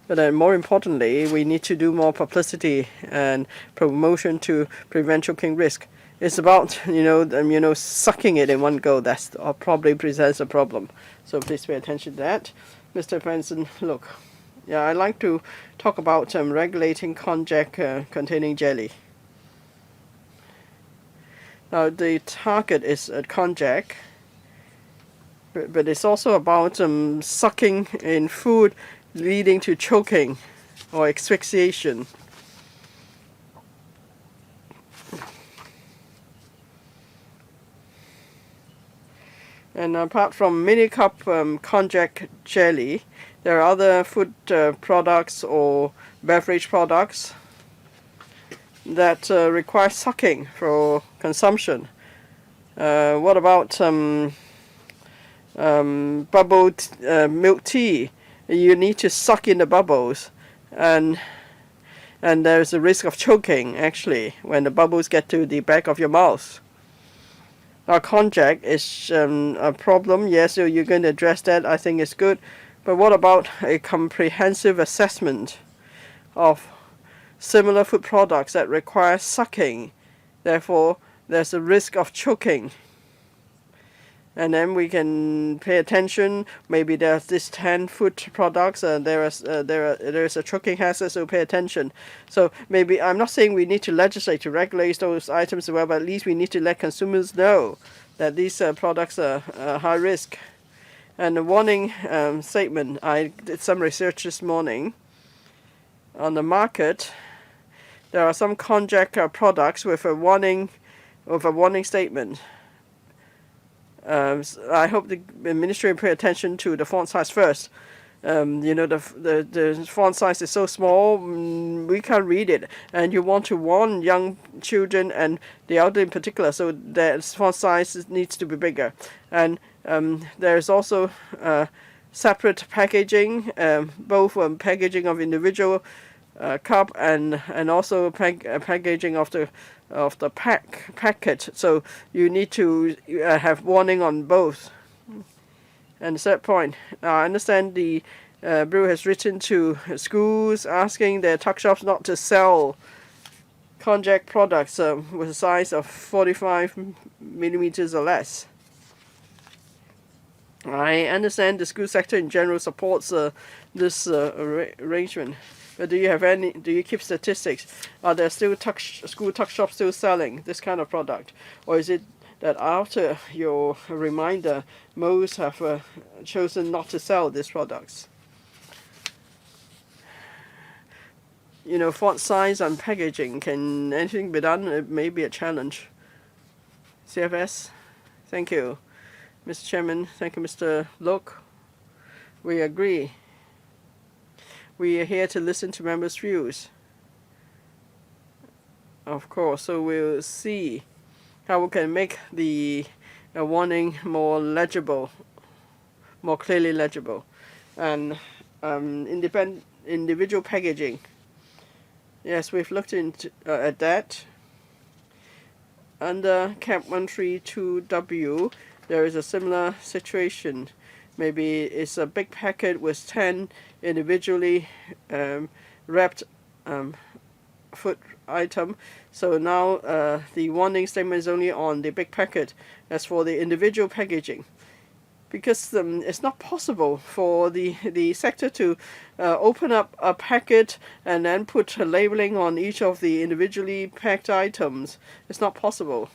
But then more importantly, we need to do more publicity and promotion to prevent choking risk. It's about sucking it in one go. That's probably presents a problem. So please pay attention to that. Mr. Benson, look. Yeah, I'd like to talk about regulating konjac-containing jelly. Now, the target is konjac, but it's also about sucking in food leading to choking or asphyxiation. And apart from mini cup konjac jelly, there are other food products or beverage products that require sucking for consumption. What about bubbled milk tea? You need to suck in the bubbles, and there's a risk of choking actually when the bubbles get to the back of your mouth. Now, konjac is a problem. Yes, so you're going to address that. I think it's good. But what about a comprehensive assessment of similar food products that require sucking? Therefore, there's a risk of choking. And then we can pay attention. Maybe there's this 10 food products, and there is a choking hazard, so pay attention. So maybe I'm not saying we need to legislate to regulate those items as well, but at least we need to let consumers know that these products are high risk. And the warning statement, I did some research this morning. On the market, there are some konjac products with a warning statement. I hope the ministry will pay attention to the font size first. The font size is so small, we can't read it. And you want to warn young children and the elderly in particular, so the font size needs to be bigger. And there's also separate packaging, both packaging of individual cup and also packaging of the packet. So you need to have warning on both. And the third point, I understand the Bureau has written to schools asking their tuck shops not to sell konjac products with a size of 45 millimeters or less. I understand the school sector in general supports this arrangement. But do you keep statistics? Are there still school tuck shops still selling this kind of product? Or is it that after your reminder, most have chosen not to sell these products. You know, font size and packaging, can anything be done? It may be a challenge. CFS, thank you. Mr. Chairman, thank you, Mr. Look. We agree. We are here to listen to members' views. Of course, so we'll see how we can make the warning more legible, more clearly legible. And individual packaging. Yes, we've looked into at that. Under Cap 132W, there is a similar situation. Maybe it's a big packet with 10 individually wrapped food item. So now the warning statement is only on the big packet. As for the individual packaging, because it's not possible for the sector to open up a packet and then put a labeling on each of the individually packed items. It's not possible.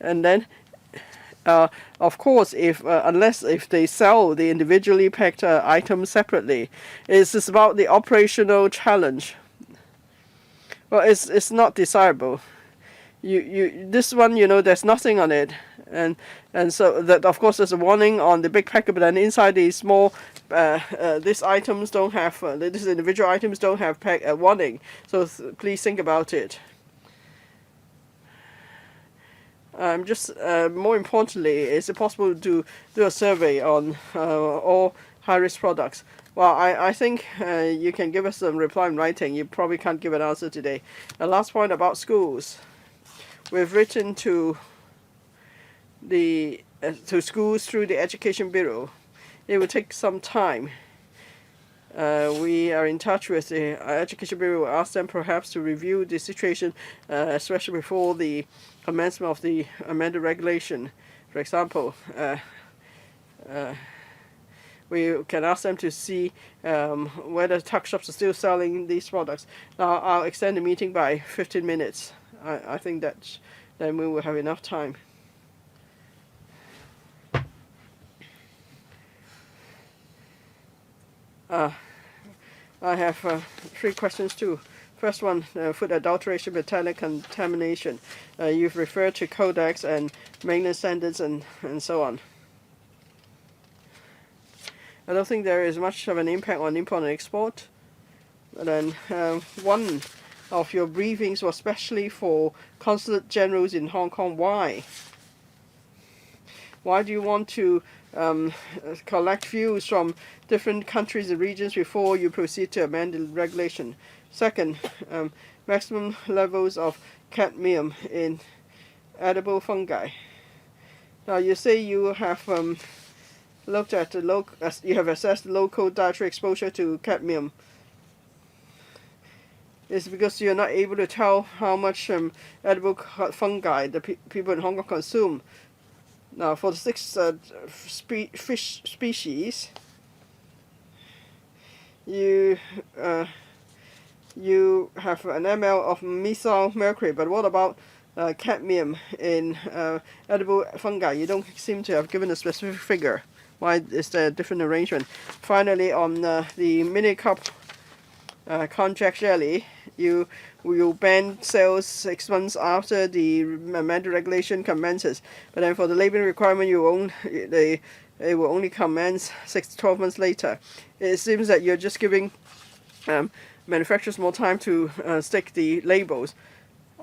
And then, of course, unless they sell the individually packed items separately, it's about the operational challenge. Well, it's not desirable. This one, there's nothing on it, and so that, of course, there's a warning on the big packet, but then inside the small, these items don't have these individual items don't have warning. So please think about it. Just more importantly, is it possible to do a survey on all high-risk products? Well, I think you can give us some reply in writing. You probably can't give an answer today. The last point about schools. We've written to schools through the Education Bureau. It will take some time. We are in touch with the Education Bureau. We'll ask them perhaps to review the situation, especially before the commencement of the amended regulation. For example, we can ask them to see whether tuck shops are still selling these products. Now, I'll extend the meeting by 15 minutes. I think that then we will have enough time. I have 3 questions too. First one, food adulteration, botanic contamination. You've referred to codex and maintenance standards and so on. I don't think there is much of an impact on import and export. But then one of your briefings was especially for consulate generals in Hong Kong. Why? Why do you want to collect views from different countries and regions before you proceed to amend the regulation? Second, maximum levels of cadmium in edible fungi. Now you say you have looked at you have assessed local dietary exposure to cadmium. It's because you're not able to tell how much edible fungi the people in Hong Kong consume. Now, for the 6 fish species, you have an ml of methyl mercury, but what about cadmium in edible fungi? You don't seem to have given a specific figure. Why is there a different arrangement? Finally, on the mini cup konjac jelly, you will ban sales 6 months after the amended regulation commences. But then for the labeling requirement, it will only commence 6 to 12 months later. It seems that you're just giving manufacturers more time to stick the labels.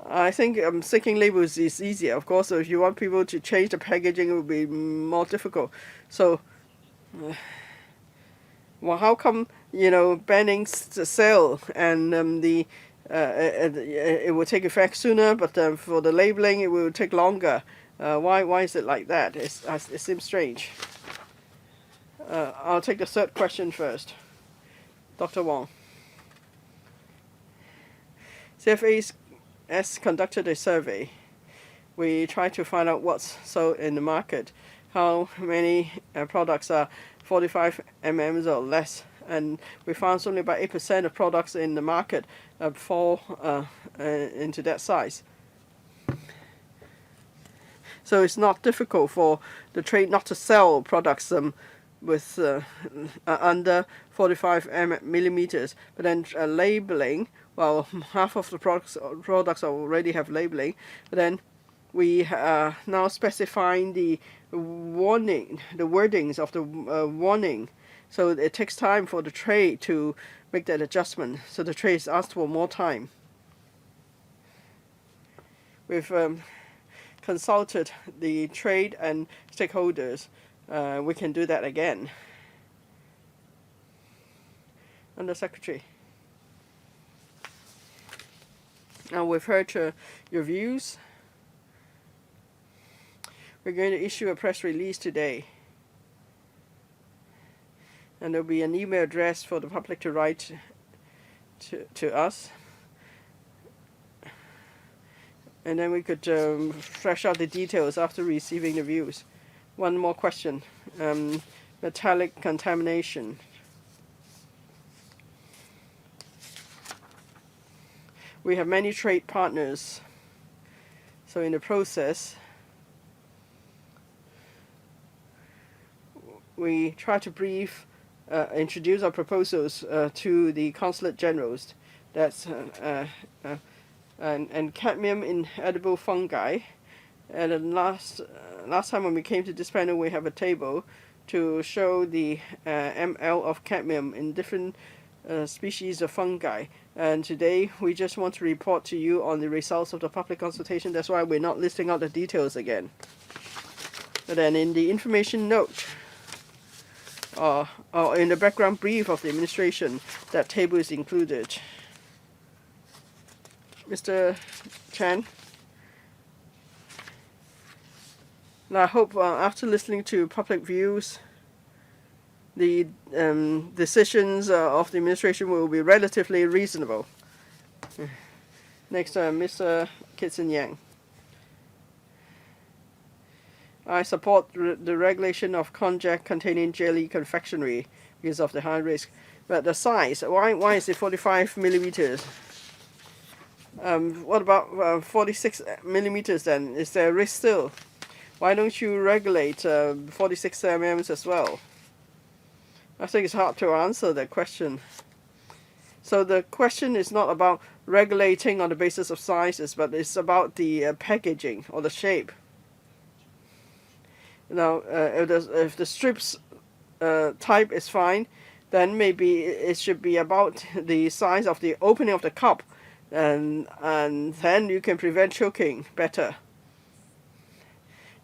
I think sticking labels is easier, of course. So if you want people to change the packaging, it will be more difficult. So, well, how come banning the sale and it will take effect sooner, but for the labeling it will take longer? Why is it like that? It seems strange. I'll take the third question first. Dr. Wong. CFA's conducted a survey. We tried to find out what's sold in the market, how many products are 45 mm or less, and we found only about 8% of products in the market fall into that size. So it's not difficult for the trade not to sell products with under 45 millimeters. But then labeling, well, half of the products already have labeling. But then we are now specifying the wordings of the warning. So it takes time for the trade to make that adjustment. So the trade is asked for more time. We've consulted the trade and stakeholders. We can do that again. Under Secretary. Now we've heard your views. We're going to issue a press release today. And there'll be an email address for the public to write to us. And then we could flesh out the details after receiving the views. One more question. Metallic contamination. We have many trade partners. So in the process, we try to introduce our proposals to the consulate generals. That's and cadmium in edible fungi. And then last time when we came to this panel, we have a table to show the ml of cadmium in different species of fungi. And today we just want to report to you on the results of the public consultation. That's why we're not listing out the details again. But then in the information note, or in the background brief of the administration, that table is included. Mr. Chan. Now I hope after listening to public views, the decisions of the administration will be relatively reasonable. Next, Mr. Kitson Yang. I support the regulation of konjac-containing jelly confectionery because of the high risk. But the size, why is it 45 millimeters? What about 46 millimeters then? Is there a risk still? Why don't you regulate 46 mm as well? I think it's hard to answer that question. So the question is not about regulating on the basis of sizes, but it's about the packaging or the shape. Now, if the strips type is fine, then maybe it should be about the size of the opening of the cup, and then you can prevent choking better.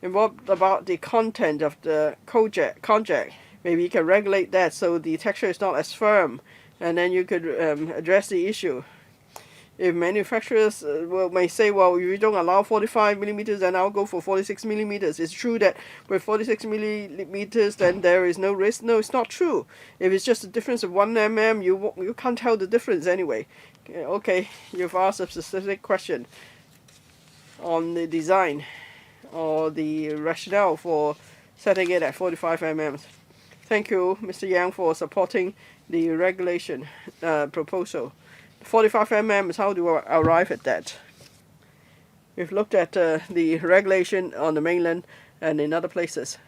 And what about the content of the konjac? Maybe you can regulate that so the texture is not as firm, and then you could address the issue. If manufacturers may say, well, if you don't allow 45 millimeters, then I'll go for 46 millimeters. It's true that with 46 millimeters, then there is no risk. No, it's not true. If it's just a difference of 1 mm, you can't tell the difference anyway. Okay, you've asked a specific question on the design or the rationale for setting it at 45 mm. Thank you, Mr. Yang, for supporting the regulation proposal. 45 mm is how do we arrive at that? We've looked at the regulation on the mainland and in other places.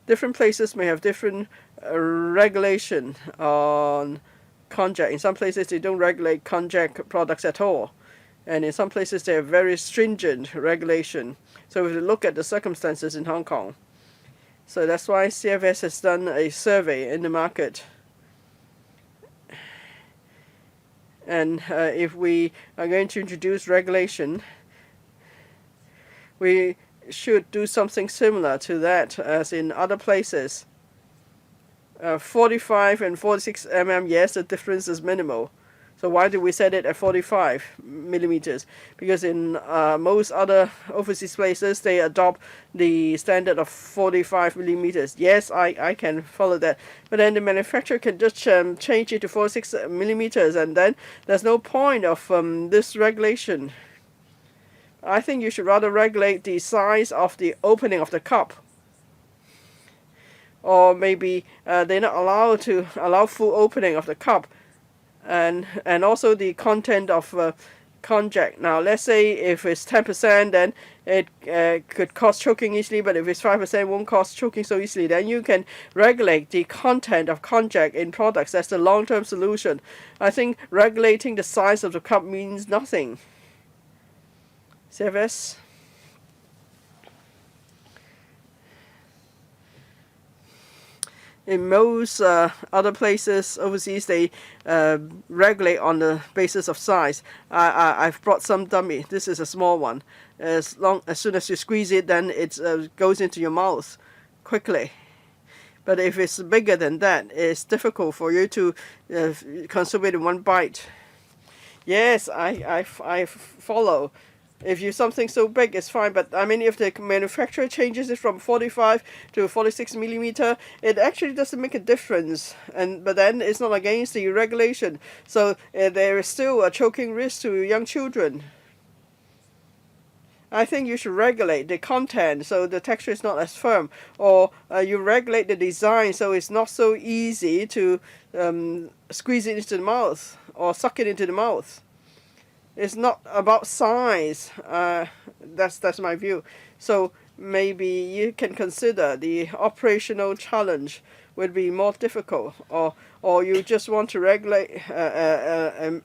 Different places may have different regulation on konjac. In some places they don't regulate konjac products at all. And in some places they have very stringent regulation. So we have to look at the circumstances in Hong Kong. So that's why CFS has done a survey in the market. And if we are going to introduce regulation, we should do something similar to that as in other places. 45 and 46 mm, yes, the difference is minimal. So why do we set it at 45 millimeters? Because in most other overseas places, they adopt the standard of 45 millimeters. Yes, I can follow that. But then the manufacturer can just change it to 46 millimeters, and then there's no point of this regulation. I think you should rather regulate the size of the opening of the cup. Or maybe they're not allowed to allow full opening of the cup. And also the content of konjac. Now, let's say if it's 10%, then it could cause choking easily, but if it's 5%, it won't cause choking so easily. Then you can regulate the content of konjac in products. That's the long-term solution. I think regulating the size of the cup means nothing. CFS? In most other places overseas, they regulate on the basis of size. I've brought some dummy. This is a small one. As soon as you squeeze it, then it goes into your mouth quickly. But if it's bigger than that, it's difficult for you to consume it in one bite. Yes, I follow. If you something so big, it's fine. But I mean, if the manufacturer changes it from 45 to 46 millimeter, it actually doesn't make a difference. But then it's not against the regulation. So there is still a choking risk to young children. I think you should regulate the content so the texture is not as firm, or you regulate the design so it's not so easy to squeeze it into the mouth or suck it into the mouth. It's not about size. That's my view. So maybe you can consider the operational challenge would be more difficult, or you just want to regulate,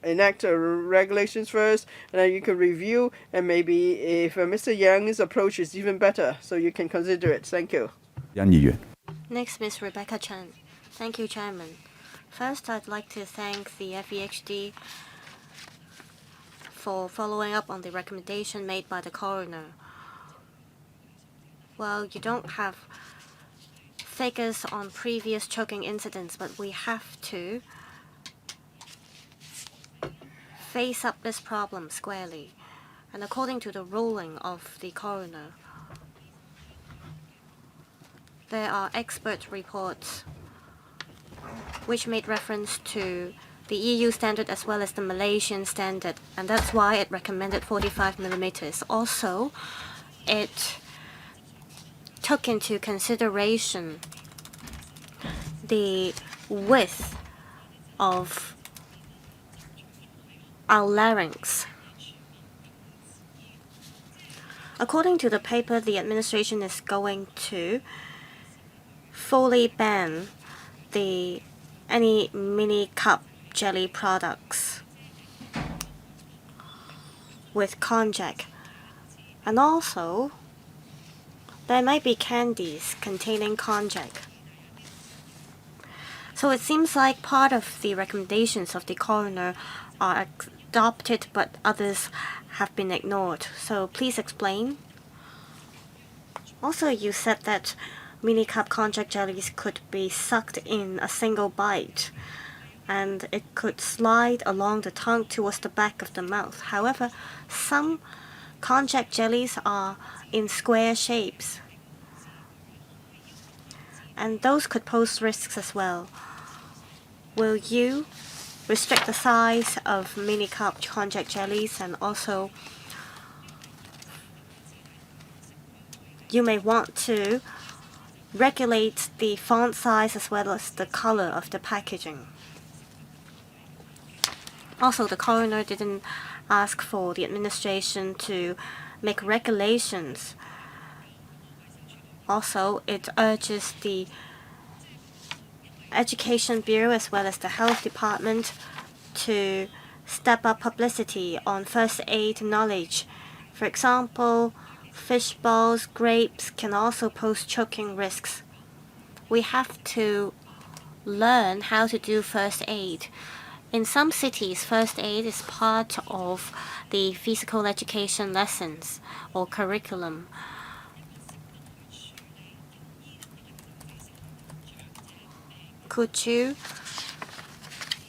enact regulations first, and then you can review, and maybe if Mr. Yang's approach is even better, so you can consider it. Thank you. Yan 議員。 Next, Ms. Rebecca Chen. Thank you, Chairman. First, I'd like to thank the FEHD for following up on the recommendation made by the coroner. Well, you don't have figures on previous choking incidents, but we have to face up this problem squarely. And according to the ruling of the coroner, there are expert reports which made reference to the EU standard as well as the Malaysian standard, and that's why it recommended 45 millimeters. Also, it took into consideration the width of our larynx. According to the paper, the administration is going to fully ban any mini cup jelly products with konjac, and also there might be candies containing konjac. So it seems like part of the recommendations of the coroner are adopted, but others have been ignored. So please explain. Also, you said that mini cup konjac jellies could be sucked in a single bite, and it could slide along the tongue towards the back of the mouth. However, some konjac jellies are in square shapes, and those could pose risks as well. Will you restrict the size of mini cup konjac jellies, and also you may want to regulate the font size as well as the color of the packaging. Also, the coroner didn't ask for the administration to make regulations. Also, it urges the Education Bureau as well as the Health Department to step up publicity on first aid knowledge. For example, fish balls, grapes can also pose choking risks. We have to learn how to do first aid. In some cities, first aid is part of the physical education lessons or curriculum. Could you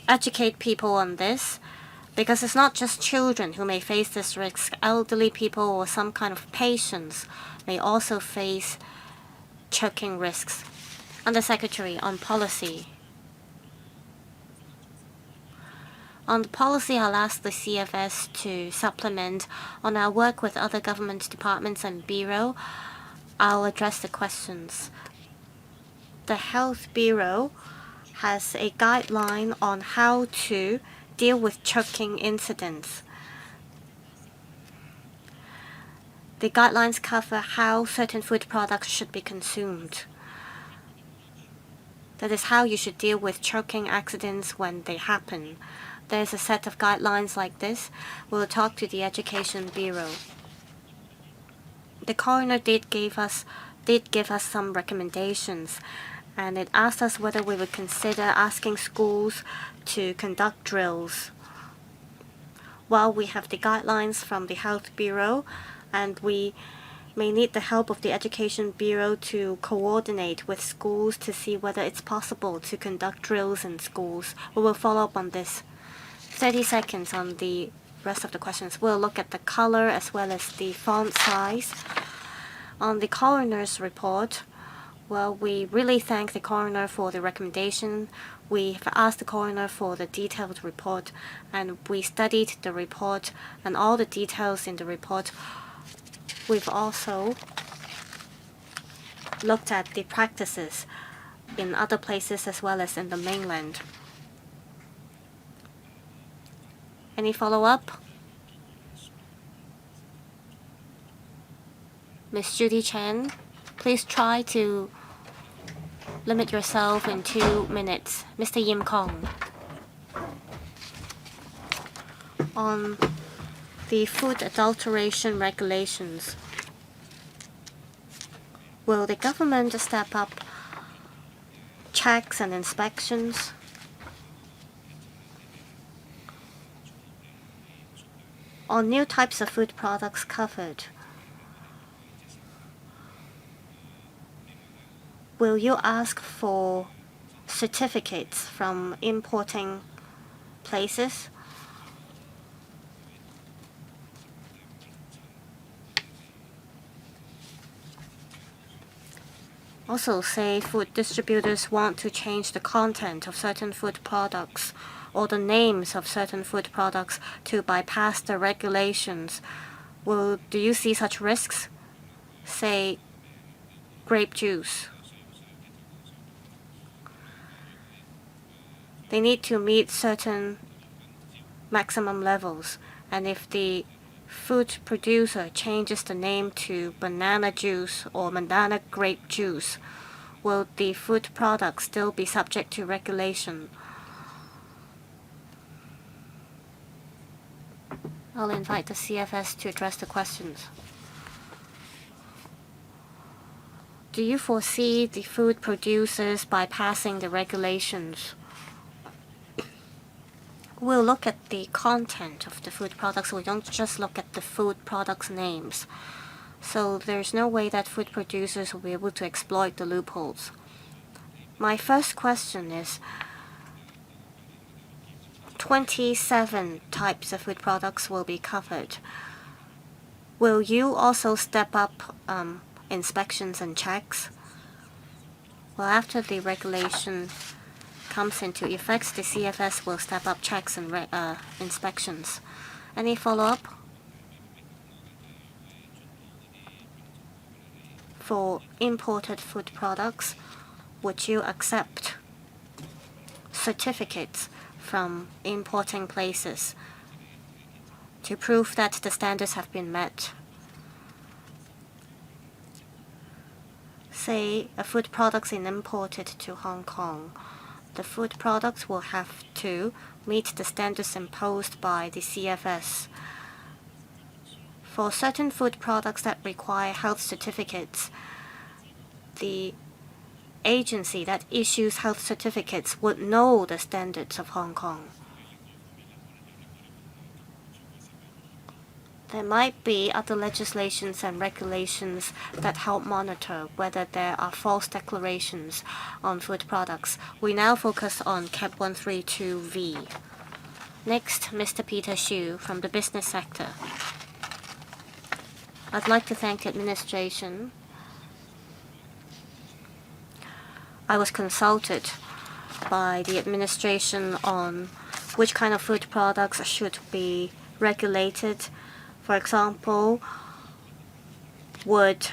educate people on this? Because it's not just children who may face this risk. Elderly people or some kind of patients may also face choking risks. Undersecretary on policy. On the policy, I'll ask the CFS to supplement on our work with other government departments and bureau. I'll address the questions. The Health Bureau has a guideline on how to deal with choking incidents. The guidelines cover how certain food products should be consumed. That is how you should deal with choking accidents when they happen. There's a set of guidelines like this. We'll talk to the Education Bureau. The coroner did give us some recommendations, and it asked us whether we would consider asking schools to conduct drills. While we have the guidelines from the Health Bureau, and we may need the help of the Education Bureau to coordinate with schools to see whether it's possible to conduct drills in schools. We will follow up on this. 30 seconds on the rest of the questions. We'll look at the color as well as the font size. On the coroner's report, well, we really thank the coroner for the recommendation. We have asked the coroner for the detailed report, and we studied the report and all the details in the report. We've also looked at the practices in other places as well as in the mainland. Any follow-up? Ms. Judy Chen, please try to limit yourself in 2 minutes. Mr. Yim Kong. On the food adulteration regulations, will the government step up checks and inspections? On new types of food products covered, will you ask for certificates from importing places? Also, say food distributors want to change the content of certain food products or the names of certain food products to bypass the regulations. Do you see such risks? Say, grape juice. They need to meet certain maximum levels, and if the food producer changes the name to banana juice or banana grape juice, will the food product still be subject to regulation? I'll invite the CFS to address the questions. Do you foresee the food producers bypassing the regulations? We'll look at the content of the food products. We don't just look at the food products' names. So there's no way that food producers will be able to exploit the loopholes. My first question is, 27 types of food products will be covered. Will you also step up inspections and checks? Well, after the regulation comes into effect, the CFS will step up checks and inspections. Any follow-up? For imported food products, would you accept certificates from importing places to prove that the standards have been met? Say a food product is imported to Hong Kong. The food products will have to meet the standards imposed by the CFS. For certain food products that require health certificates, the agency that issues health certificates would know the standards of Hong Kong. There might be other legislations and regulations that help monitor whether there are false declarations on food products. We now focus on CAP 132V. Next, Mr. Peter Xu from the business sector. I'd like to thank the administration. I was consulted by the administration on which kind of food products should be regulated. For example, would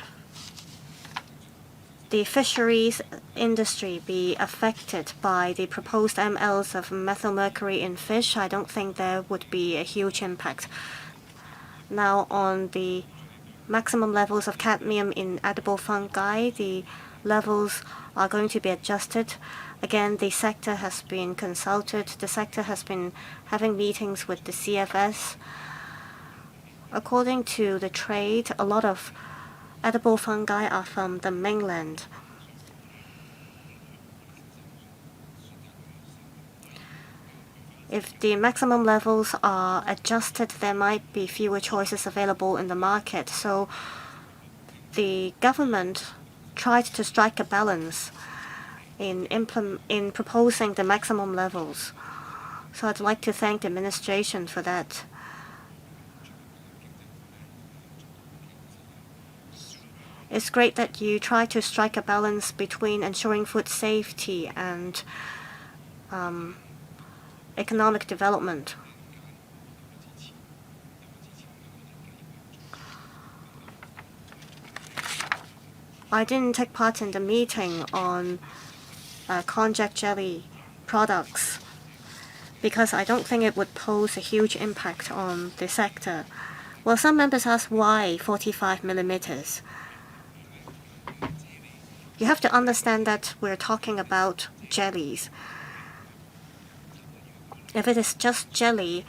the fisheries industry be affected by the proposed mLs of methylmercury in fish? I don't think there would be a huge impact. Now, on the maximum levels of cadmium in edible fungi, the levels are going to be adjusted. Again, the sector has been consulted. The sector has been having meetings with the CFS. According to the trade, a lot of edible fungi are from the mainland. If the maximum levels are adjusted, there might be fewer choices available in the market. So the government tried to strike a balance in proposing the maximum levels. So I'd like to thank the administration for that. It's great that you try to strike a balance between ensuring food safety and economic development. I didn't take part in the meeting on konjac jelly products because I don't think it would pose a huge impact on the sector. Well, some members ask why 45 millimeters. You have to understand that we're talking about jellies. If it is just jelly,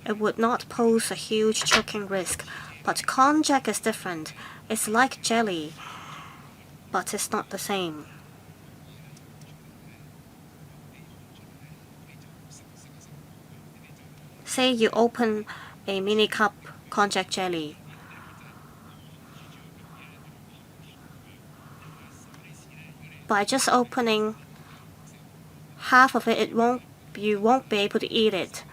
it would not pose a huge choking risk. But konjac is different. It's like jelly, but it's not the same. Say you open a mini cup konjac jelly. By just opening half of it, you won't be able to eat it.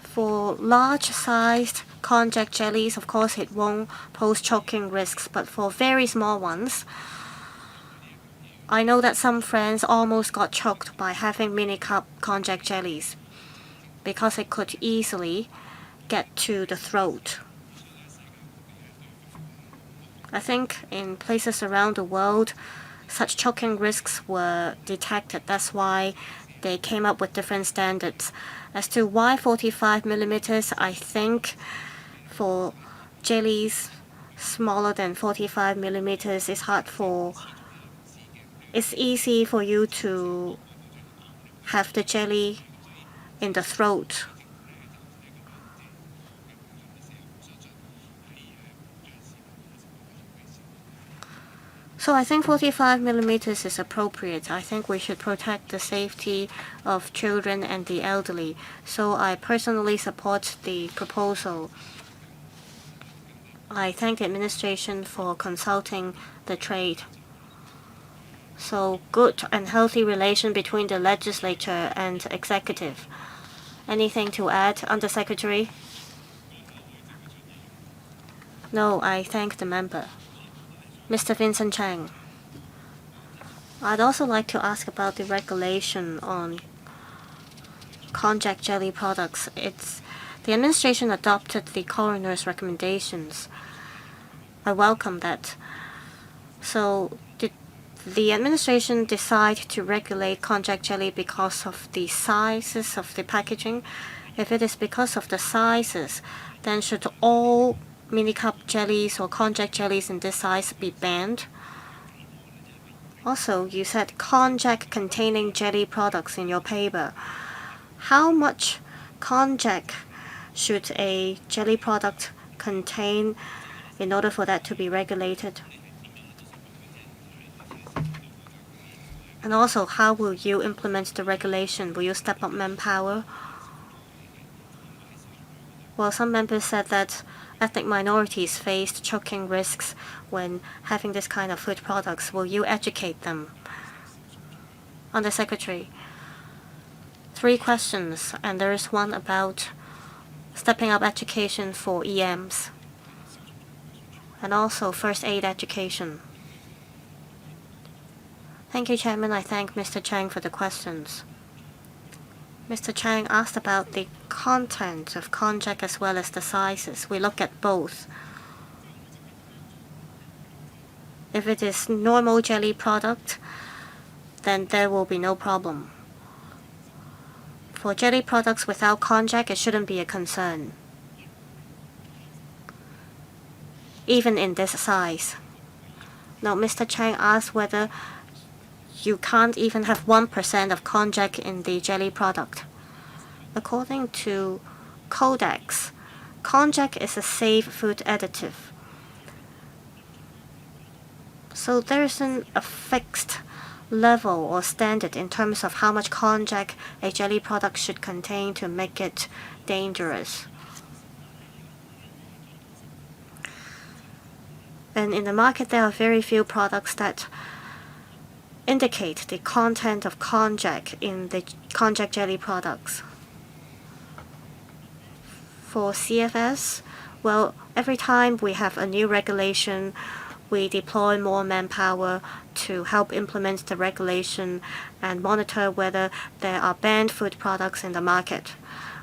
For large-sized konjac jellies, of course, it won't pose choking risks, but for very small ones, I know that some friends almost got choked by having mini cup konjac jellies because it could easily get to the throat. I think in places around the world, such choking risks were detected. That's why they came up with different standards. As to why 45 millimeters, I think for jellies smaller than 45 millimeters, it's easy for you to have the jelly in the throat. So I think 45 millimeters is appropriate. I think we should protect the safety of children and the elderly. So I personally support the proposal. I thank the administration for consulting the trade. So good and healthy relation between the legislature and executive. Anything to add, Undersecretary? No, I thank the member. Mr. Vincent Chang. I'd also like to ask about the regulation on konjac jelly products. The administration adopted the coroner's recommendations. I welcome that. So did the administration decide to regulate konjac jelly because of the sizes of the packaging? If it is because of the sizes, then should all mini cup jellies or konjac jellies in this size be banned? Also, you said konjac-containing jelly products in your paper. How much konjac should a jelly product contain in order for that to be regulated? And also, how will you implement the regulation? Will you step up manpower? Well, some members said that ethnic minorities faced choking risks when having this kind of food products. Will you educate them? Undersecretary, 3 questions, and there is one about stepping up education for EMs and also first aid education. Thank you, Chairman. I thank Mr. Chang for the questions. Mr. Chang asked about the content of konjac as well as the sizes. We look at both. If it is normal jelly product, then there will be no problem. For jelly products without konjac, it shouldn't be a concern. even in this size. Now, Mr. Chang asked whether you can't even have 1% of konjac in the jelly product. According to Codex, konjac is a safe food additive. So there isn't a fixed level or standard in terms of how much konjac a jelly product should contain to make it dangerous. And in the market, there are very few products that indicate the content of konjac in the konjac jelly products. For CFS, well, every time we have a new regulation, we deploy more manpower to help implement the regulation and monitor whether there are banned food products in the market.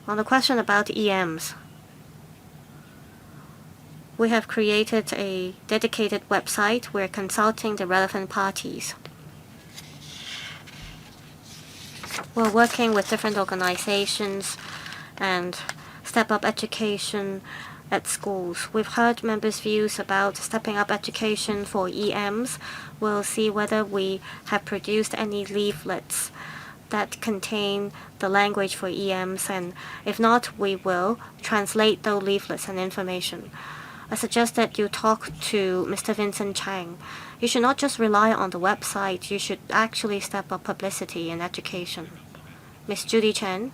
On the question about EMs, we have created a dedicated website. We're consulting the relevant parties. We're working with different organizations and step up education at schools. We've heard members' views about stepping up education for EMs. We'll see whether we have produced any leaflets that contain the language for EMs, and if not, we will translate those leaflets and information. I suggest that you talk to Mr. Vincent Chang. You should not just rely on the website, you should actually step up publicity and education. Ms. Judy Chen?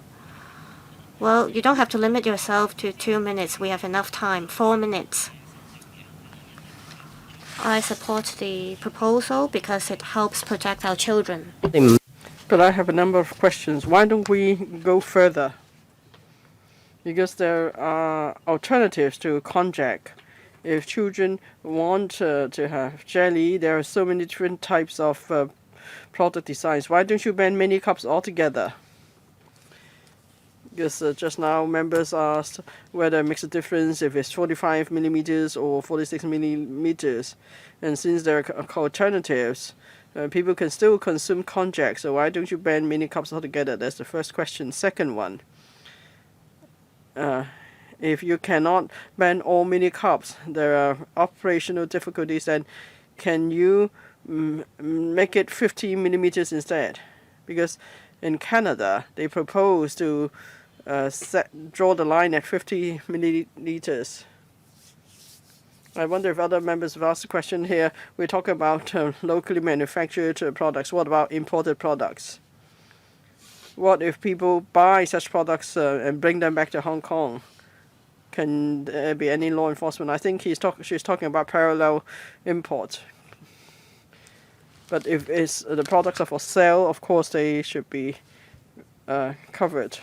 Well, you don't have to limit yourself to 2 minutes. We have enough time. 4 minutes. I support the proposal because it helps protect our children. But I have a number of questions. Why don't we go further? Because there are alternatives to konjac. If children want to have jelly, there are so many different types of product designs. Why don't you ban mini cups altogether? Because just now members asked whether it makes a difference if it's 45 millimeters or 46 millimeters. And since there are alternatives, people can still consume konjac. So why don't you ban mini cups altogether? That's the first question. Second one. If you cannot ban all mini cups, there are operational difficulties, then can you make it 50 millimeters instead? Because in Canada, they propose to draw the line at 50 milliliters. I wonder if other members have asked the question here. We're talking about locally manufactured products. What about imported products? What if people buy such products and bring them back to Hong Kong? Can there be any law enforcement? I think she's talking about parallel import. But if the products are for sale, of course they should be covered.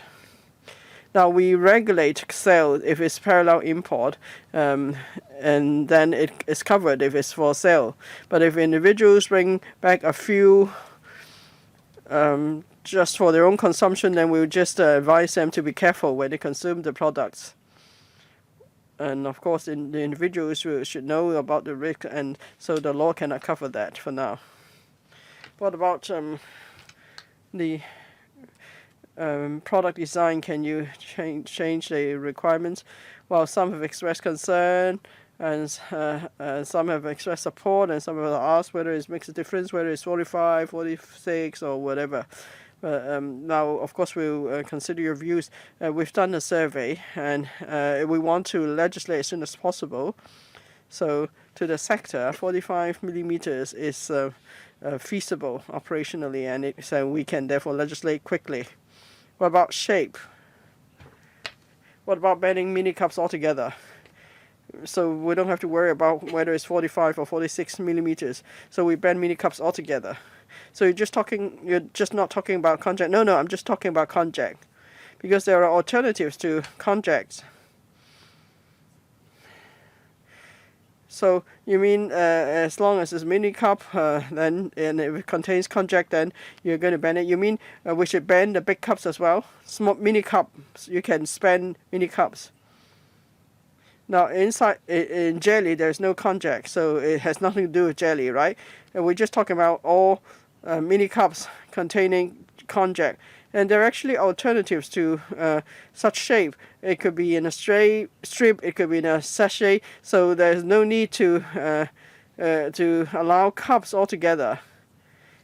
Now we regulate sale if it's parallel import, and then it is covered if it's for sale. But if individuals bring back a few just for their own consumption, then we'll just advise them to be careful when they consume the products. And of course, the individuals should know about the risk, and so the law cannot cover that for now. What about the product design? Can you change the requirements? Well, some have expressed concern, and some have expressed support, and some have asked whether it makes a difference, whether it's 45, 46, or whatever. Now, of course, we'll consider your views. We've done a survey, and we want to legislate as soon as possible. So, to the sector, 45 millimeters is feasible operationally, and so we can therefore legislate quickly. What about shape? What about banning mini cups altogether? So we don't have to worry about whether it's 45 or 46 millimeters. So we ban mini cups altogether. So you're just not talking about konjac. No, I'm just talking about konjac, because there are alternatives to konjacs. So you mean as long as it's mini cup, then and if it contains konjac, then you're going to ban it? You mean we should ban the big cups as well? Small mini cups, you can spend mini cups. Now inside in jelly, there's no konjac, so it has nothing to do with jelly, right? And we're just talking about all mini cups containing konjac. And there are actually alternatives to such shape. It could be in a strip, it could be in a sachet, so there's no need to allow cups altogether,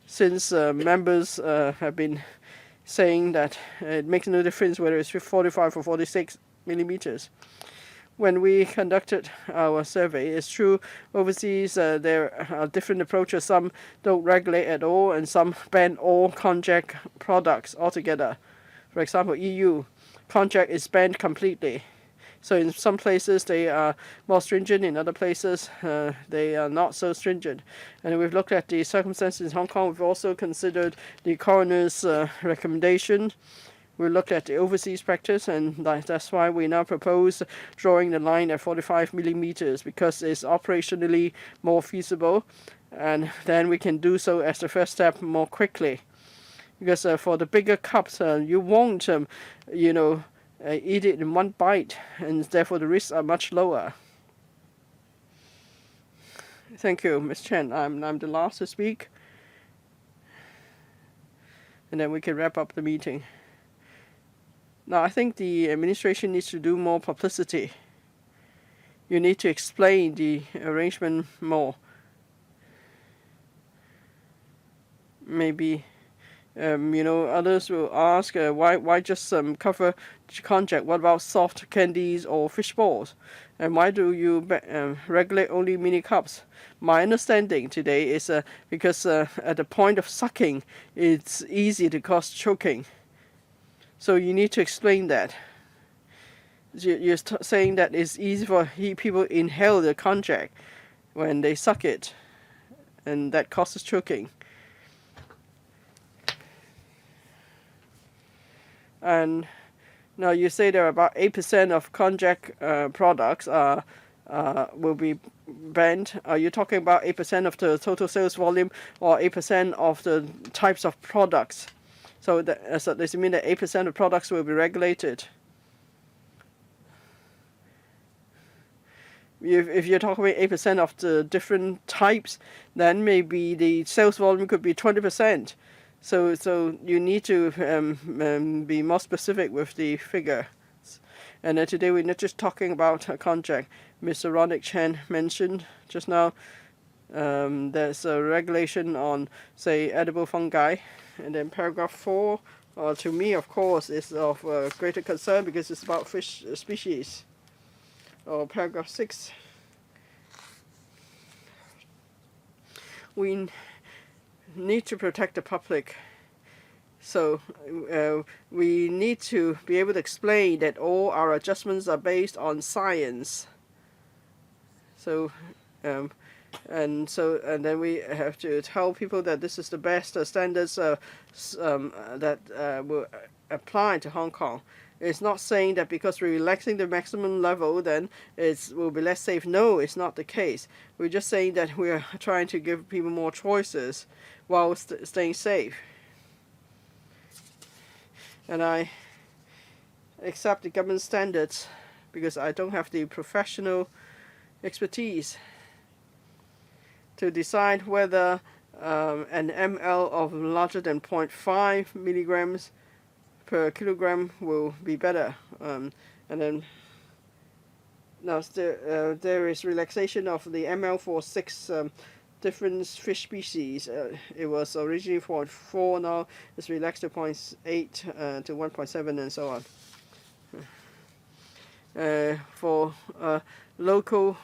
since members have been saying that it makes no difference whether it's 45 or 46 millimeters. When we conducted our survey, it's true overseas there are different approaches. Some don't regulate at all, and some ban all konjac products altogether. For example, EU, konjac is banned completely. So in some places they are more stringent, in other places they are not so stringent. And we've looked at the circumstances in Hong Kong. We've also considered the coroner's recommendation. We looked at the overseas practice, and that's why we now propose drawing the line at 45 millimeters, because it's operationally more feasible, and then we can do so as the first step more quickly. Because for the bigger cups, you won't, eat it in one bite, and therefore the risks are much lower. Thank you, Ms. Chen. I'm the last to speak, and then we can wrap up the meeting. Now, I think the administration needs to do more publicity. You need to explain the arrangement more. Maybe, others will ask, why just cover konjac? What about soft candies or fish balls? And why do you regulate only mini cups? My understanding today is because at the point of sucking, it's easy to cause choking. So you need to explain that. You're saying that it's easy for people to inhale the konjac when they suck it, and that causes choking. And now you say there are about 8% of konjac products will be banned. Are you talking about 8% of the total sales volume, or 8% of the types of products? So does it mean that 8% of products will be regulated? If you're talking about 8% of the different types, then maybe the sales volume could be 20%. So you need to be more specific with the figure. And today we're not just talking about konjac. Mr. Ronick Chen mentioned just now there's a regulation on, say, edible fungi. And then paragraph 4, to me, of course, is of greater concern because it's about fish species. Or paragraph 6, we need to protect the public. So we need to be able to explain that all our adjustments are based on science. So and then we have to tell people that this is the best standards that will apply to Hong Kong. It's not saying that because we're relaxing the maximum level, then it will be less safe. No, it's not the case. We're just saying that we're trying to give people more choices while staying safe. And I accept the government standards because I don't have the professional expertise to decide whether an ml of larger than 0.5 milligrams per kilogram will be better. And then now there is relaxation of the ml for 6 different fish species. It was originally 0.4, now it's relaxed to 0.8 to 1.7 and so on. For local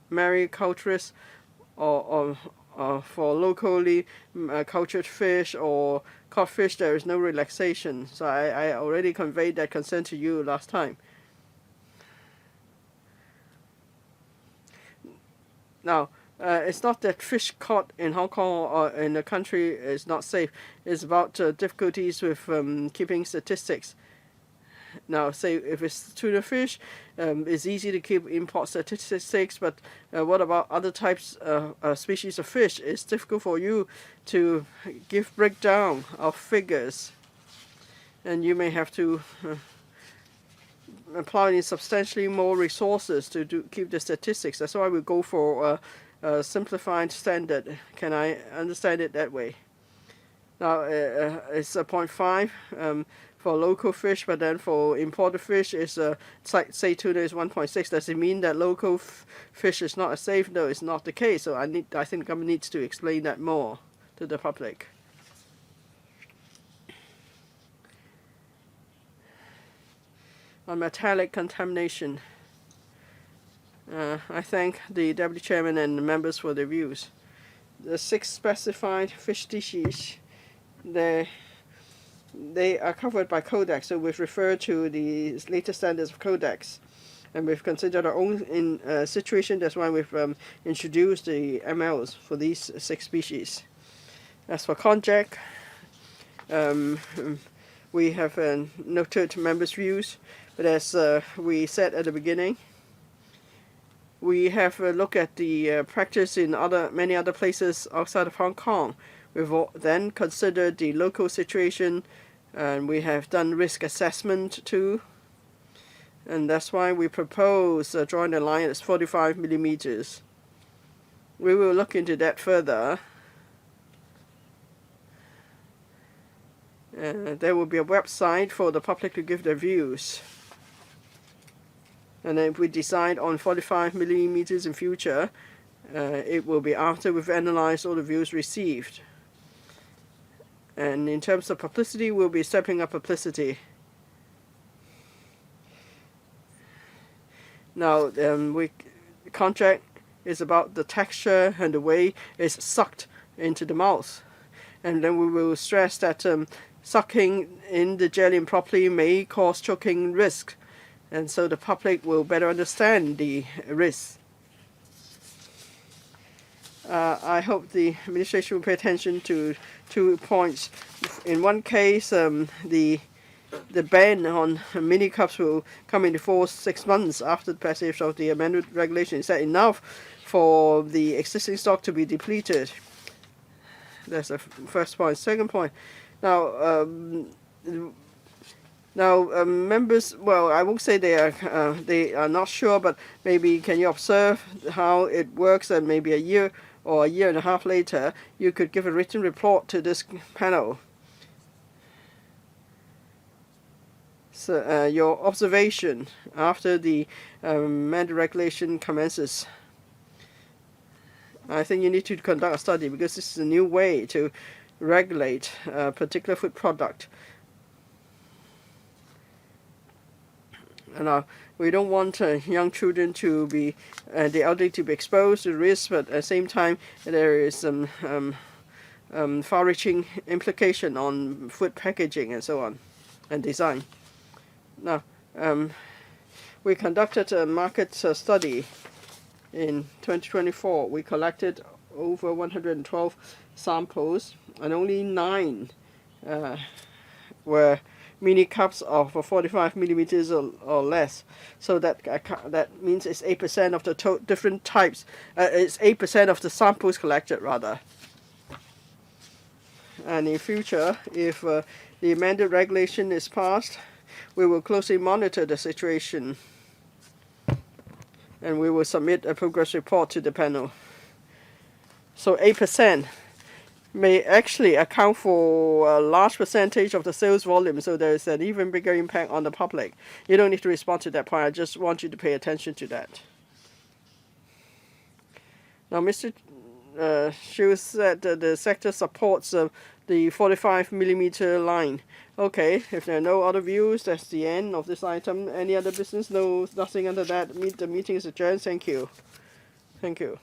mariculturists or for locally cultured fish or caught fish, there is no relaxation. So I already conveyed that concern to you last time. Now, it's not that fish caught in Hong Kong or in the country is not safe. It's about difficulties with keeping statistics. Now, say if it's tuna fish, it's easy to keep import statistics, but what about other types species of fish? It's difficult for you to give breakdown of figures, and you may have to apply substantially more resources to keep the statistics. That's why we go for a simplified standard. Can I understand it that way? Now it's a 0.5 for local fish, but then for imported fish is say tuna is 1.6. Does it mean that local fish is not as safe? No, it's not the case. So I think the government needs to explain that more to the public. On metallic contamination, I thank the Deputy Chairman and the members for their views. The 6 specified fish species, they are covered by Codex, so we've referred to the latest standards of Codex, and we've considered our own situation. That's why we've introduced the MLs for these 6 species. As for konjac, we have noted members' views, but as we said at the beginning, we have a look at the practice in many other places outside of Hong Kong. We've then considered the local situation, and we have done risk assessment too. And that's why we propose drawing the line at 45 millimeters. We will look into that further. There will be a website for the public to give their views. And then if we decide on 45 millimeters in future, it will be after we've analyzed all the views received. And in terms of publicity, we'll be stepping up publicity. Now, konjac is about the texture and the way it's sucked into the mouth. And then we will stress that sucking in the jelly improperly may cause choking risk. And so the public will better understand the risks. I hope the administration will pay attention to 2 points. In one case, the ban on mini cups will come into force 6 months after the passage of the amended regulation. Is that enough for the existing stock to be depleted? That's the first point. Second point. Now, members, well, I won't say they are not sure, but maybe can you observe how it works, and maybe a year or a year and a half later, you could give a written report to this panel. So your observation after the amended regulation commences. I think you need to conduct a study, because this is a new way to regulate a particular food product. And we don't want young children to be, the elderly to be exposed to risk, but at the same time there is some far-reaching implication on food packaging and so on, and design. Now, we conducted a market study in 2024. We collected over 112 samples, and only 9 were mini cups of 45 millimeters or less. So that means it's 8% of the different types. It's 8% of the samples collected, rather. And in future, if the amended regulation is passed, we will closely monitor the situation, and we will submit a progress report to the panel. So 8% may actually account for a large percentage of the sales volume, so there's an even bigger impact on the public. You don't need to respond to that point. I just want you to pay attention to that. Now, Mr. Xu said that the sector supports the 45 millimeter line. Okay, if there are no other views, that's the end of this item. Any other business? No, nothing under that. The meeting is adjourned. Thank you. Thank you.